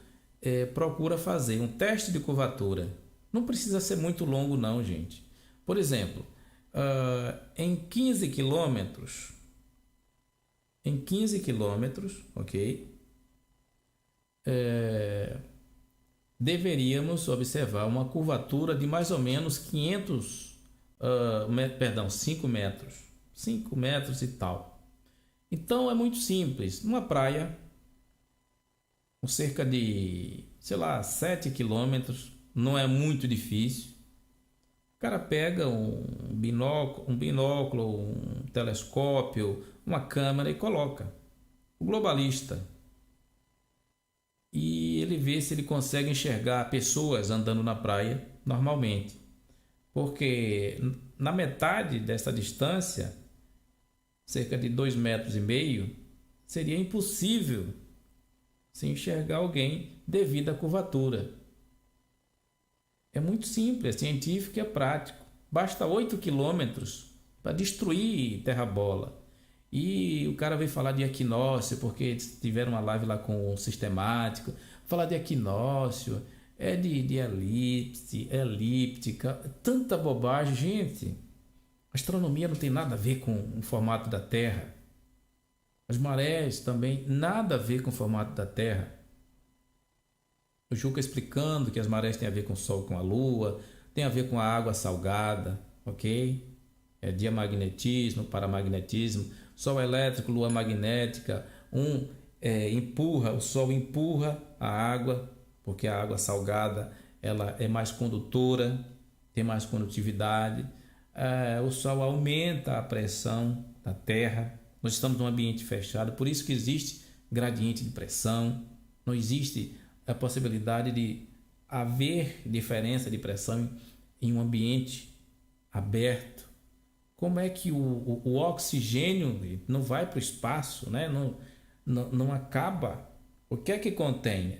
Speaker 1: procura fazer um teste de curvatura. Não precisa ser muito longo não, gente. Por exemplo, em 15 quilômetros, ok? Deveríamos observar uma curvatura de mais ou menos 5 metros. 5 metros e tal. Então é muito simples. Numa praia, com cerca de, 7 quilômetros, não é muito difícil. O cara pega um binóculo, um telescópio, uma câmera e coloca. O globalista. E ele vê se ele consegue enxergar pessoas andando na praia normalmente. Porque na metade dessa distância, cerca de 2,5 metros, seria impossível sem enxergar alguém devido à curvatura. É muito simples, é científico e é prático. Basta 8 quilômetros para destruir terra-bola. E o cara veio falar de equinócio, porque tiveram uma live lá com o sistemático. Falar de equinócio, de elipse, elíptica, tanta bobagem. Gente, a astronomia não tem nada a ver com o formato da Terra. As marés também, nada a ver com o formato da Terra. O Juca explicando que as marés têm a ver com o Sol, com a Lua, tem a ver com a água salgada, ok? Diamagnetismo, paramagnetismo, Sol elétrico, Lua magnética. O Sol empurra a água, porque a água salgada ela é mais condutora, tem mais condutividade. O Sol aumenta a pressão da Terra. Nós estamos num ambiente fechado, por isso que existe gradiente de pressão. Não existe a possibilidade de haver diferença de pressão em um ambiente aberto. Como é que o oxigênio não vai para o espaço, né? Não acaba? O que é que contém?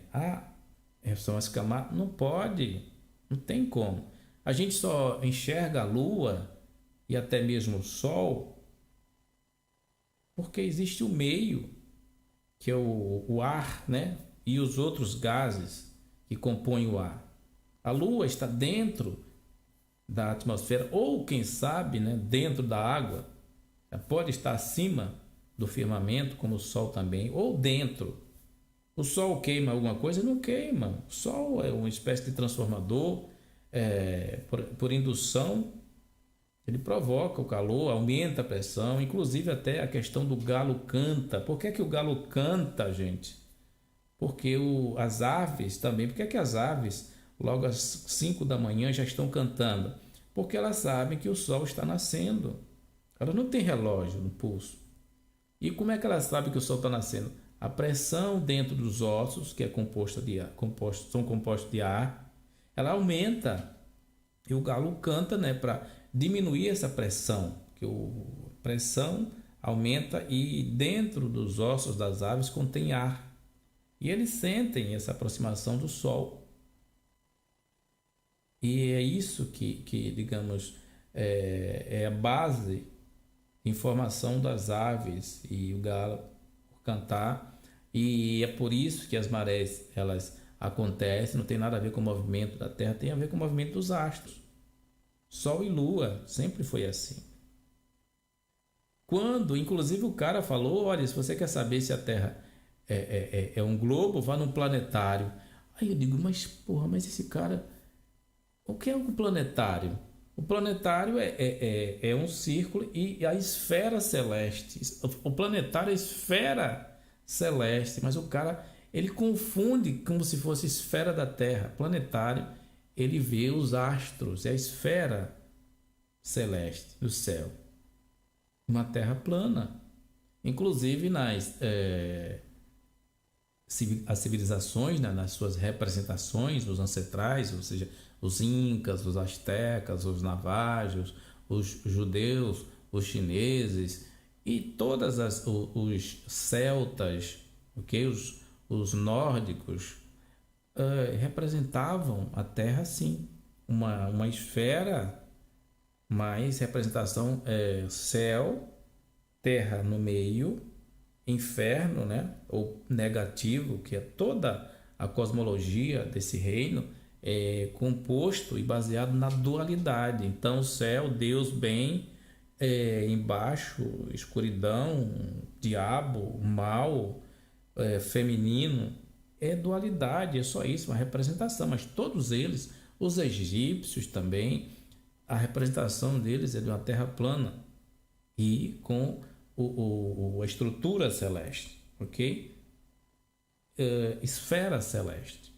Speaker 1: São as camadas. Não pode, não tem como. A gente só enxerga a Lua e até mesmo o Sol porque existe o meio, que é o ar, né? E os outros gases que compõem o ar. A Lua está dentro da atmosfera, ou quem sabe, né, dentro da água. Ela pode estar acima do firmamento, como o Sol também, ou dentro. O Sol queima alguma coisa? Não queima. O Sol é uma espécie de transformador, por indução. Ele provoca o calor, aumenta a pressão, inclusive até a questão do galo canta. Por que é que o galo canta, gente? Porque as aves também. Por que é que as aves, logo às 5 da manhã, já estão cantando? Porque elas sabem que o sol está nascendo. Elas não têm relógio no pulso. E como é que elas sabem que o sol está nascendo? A pressão dentro dos ossos, que é composta de ar, são compostos de ar, ela aumenta. E o galo canta, né, para diminuir essa pressão, que a pressão aumenta e dentro dos ossos das aves contém ar. E eles sentem essa aproximação do Sol. E é isso que digamos, é a base de informação das aves e o galo por cantar. E é por isso que as marés, elas acontecem, não tem nada a ver com o movimento da Terra, tem a ver com o movimento dos astros. Sol e Lua, sempre foi assim. Quando, inclusive, o cara falou, olha, se você quer saber se a Terra é um globo, vá num planetário. Aí eu digo, mas esse cara, o que é um planetário? O planetário é um círculo e a esfera celeste. O planetário é a esfera celeste, mas o cara, ele confunde como se fosse esfera da Terra. Planetário, ele vê os astros, é a esfera celeste do céu. Uma Terra plana. Inclusive as civilizações, né, nas suas representações, os ancestrais, ou seja, os incas, os astecas, os navajos, os judeus, os chineses e todas os celtas, ok, os nórdicos representavam a Terra assim, uma esfera, mais representação céu, terra no meio, inferno, né, ou negativo, que é toda a cosmologia desse reino, composto e baseado na dualidade. Então, o céu, Deus, bem, embaixo, escuridão, diabo, mal, feminino, é dualidade, é só isso, uma representação. Mas todos eles, os egípcios também, a representação deles é de uma terra plana e com a estrutura celeste, ok? Esfera celeste.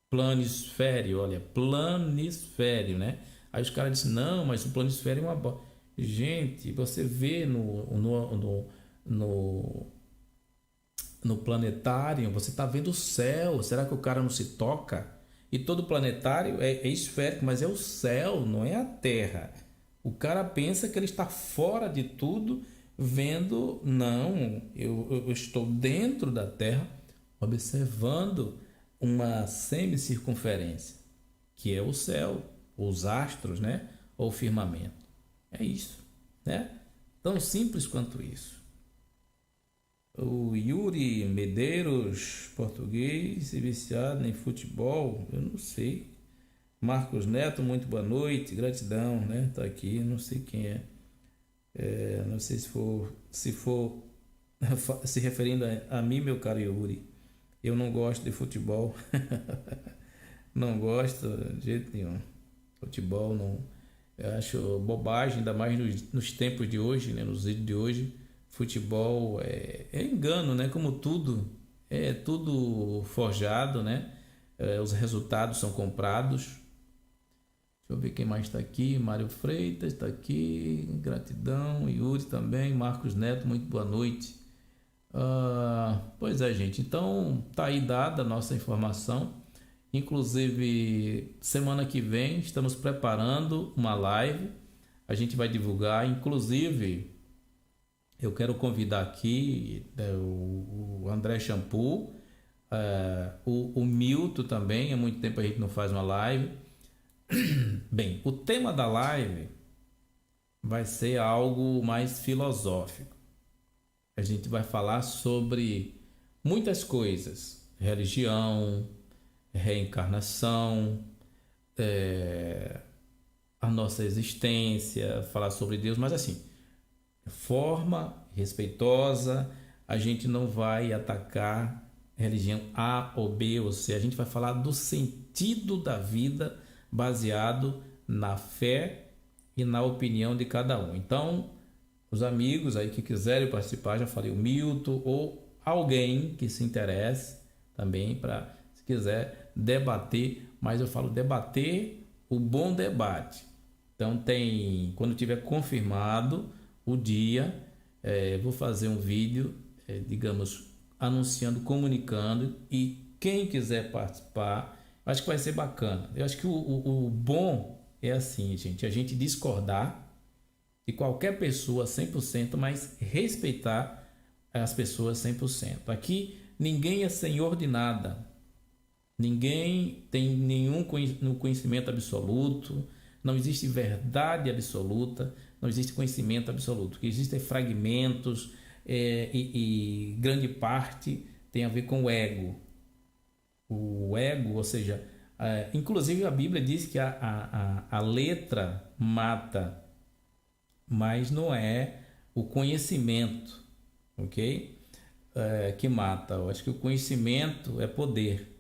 Speaker 1: Planisfério, olha, planisfério, né? Aí os caras dizem, não, mas o planisfério é uma bola. Gente, você vê no planetário, você está vendo o céu. Será que o cara não se toca? E todo planetário é esférico, mas é o céu, não é a Terra. O cara pensa que ele está fora de tudo, vendo, não, eu estou dentro da Terra, observando uma semicircunferência, que é o céu, os astros, né? Ou o firmamento. É isso, né? Tão simples quanto isso. O Yuri Medeiros, português e viciado em futebol, eu não sei. Marcos Neto, muito boa noite, gratidão, né? Tá aqui, não sei quem é. Não sei se for se referindo a mim, meu caro Yuri. Eu não gosto de futebol. Não gosto de jeito nenhum. Futebol não. Eu acho bobagem, ainda mais nos tempos de hoje, né? Nos vídeos de hoje. Futebol é engano, né? Como tudo, é tudo forjado, né? Os resultados são comprados. Deixa eu ver quem mais está aqui. Mário Freitas está aqui. Gratidão. Yuri também. Marcos Neto, muito boa noite. Pois é, gente. Então, tá aí dada a nossa informação. Inclusive, semana que vem estamos preparando uma live. A gente vai divulgar. Inclusive, eu quero convidar aqui o André Shampoo, o Milton também. Há muito tempo a gente não faz uma live. Bem, o tema da live vai ser algo mais filosófico. A gente vai falar sobre muitas coisas: religião, reencarnação, a nossa existência, falar sobre Deus, mas assim, de forma respeitosa. A gente não vai atacar religião A ou B ou C. A gente vai falar do sentido da vida baseado na fé e na opinião de cada um. Então, os amigos aí que quiserem participar, já falei, o Milton ou alguém que se interesse também, para, se quiser debater, mas eu falo debater o bom debate. Então quando tiver confirmado o dia, vou fazer um vídeo, digamos, anunciando, comunicando, e quem quiser participar, acho que vai ser bacana. Eu acho que o bom é assim, gente, a gente discordar de qualquer pessoa 100%, mas respeitar as pessoas 100%. Aqui ninguém é senhor de nada. Ninguém tem nenhum conhecimento absoluto. Não existe verdade absoluta. Não existe conhecimento absoluto. O que existem fragmentos e grande parte tem a ver com o ego. O ego, ou seja, inclusive a Bíblia diz que a letra mata, mas não é o conhecimento, ok? Que mata. Eu acho que o conhecimento é poder.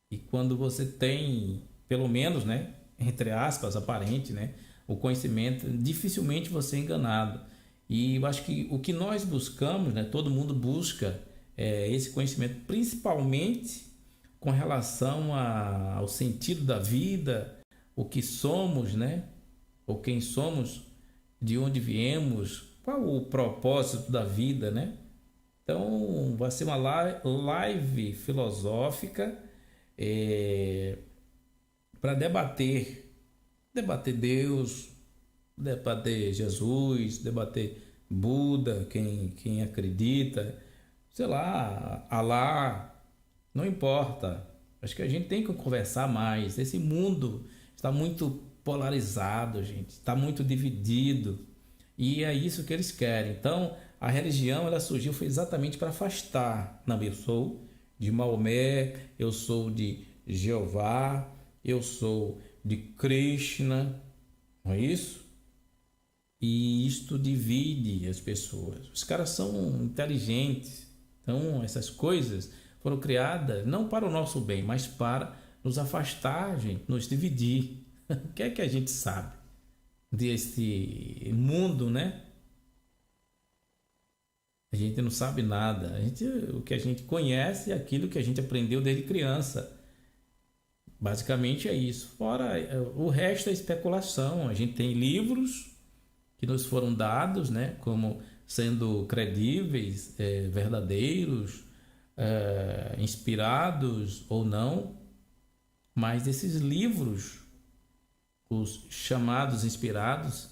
Speaker 1: E quando você tem, pelo menos, né, entre aspas, aparente, né, o conhecimento, dificilmente você é enganado. E eu acho que o que nós buscamos, né, todo mundo busca esse conhecimento, principalmente com relação ao sentido da vida, o que somos, né, ou quem somos, de onde viemos, qual o propósito da vida, né? Então, vai ser uma live filosófica para debater Deus, debater Jesus, debater Buda, quem acredita, sei lá, Alá, não importa. Acho que a gente tem que conversar mais. Esse mundo está muito polarizado, gente, está muito dividido, e é isso que eles querem. Então, a religião, ela surgiu foi exatamente para afastar. Não, eu sou de Maomé, eu sou de Jeová, eu sou de Krishna, não é isso? E isto divide as pessoas. Os caras são inteligentes. Então, essas coisas foram criadas não para o nosso bem, mas para nos afastar, gente, nos dividir. O que é que a gente sabe desse mundo, né? A gente não sabe nada. O que a gente conhece é aquilo que a gente aprendeu desde criança. Basicamente é isso. Fora o resto é especulação. A gente tem livros que nos foram dados, né, como sendo credíveis, verdadeiros, inspirados ou não. Mas esses livros, os chamados inspirados,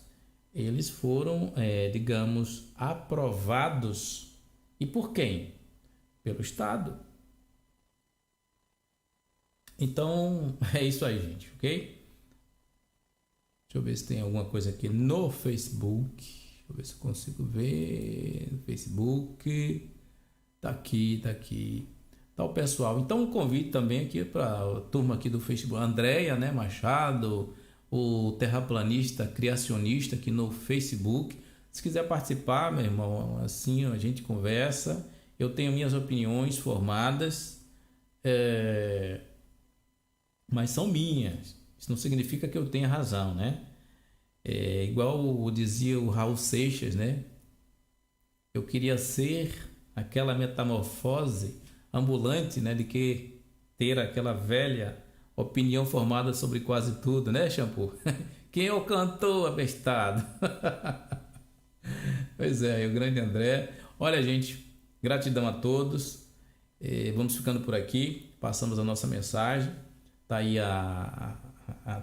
Speaker 1: eles foram, digamos, aprovados. E por quem? pelo Estado. Então, é isso aí, gente, ok? Deixa eu ver se tem alguma coisa aqui no Facebook. Deixa eu ver se eu consigo ver. No Facebook. Tá aqui, tá aqui. Tá o pessoal. Então, um convite também aqui para a turma aqui do Facebook. Andréia, né, Machado, o terraplanista criacionista aqui no Facebook. Se quiser participar, meu irmão, assim a gente conversa. Eu tenho minhas opiniões formadas, mas são minhas. Isso não significa que eu tenha razão, né? Igual dizia o Raul Seixas, né? Eu queria ser aquela metamorfose ambulante, né? De que ter aquela velha opinião formada sobre quase tudo, né, Shampoo? Quem é o cantor abestado? Pois é, o grande André. Olha, gente, gratidão a todos. Vamos ficando por aqui. Passamos a nossa mensagem. Tá aí a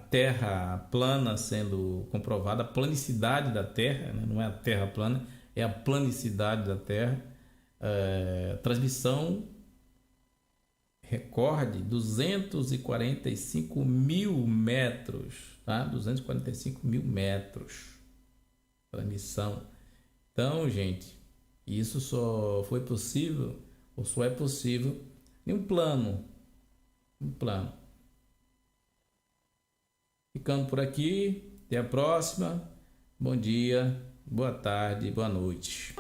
Speaker 1: Terra plana sendo comprovada, a planicidade da Terra, né? Não é a Terra plana, é a planicidade da Terra. Transmissão recorde 245 mil metros, tá? 245 mil metros. Transmissão. Então, gente, isso só foi possível, ou só é possível em um plano. Ficando por aqui, até a próxima. Bom dia, boa tarde, boa noite.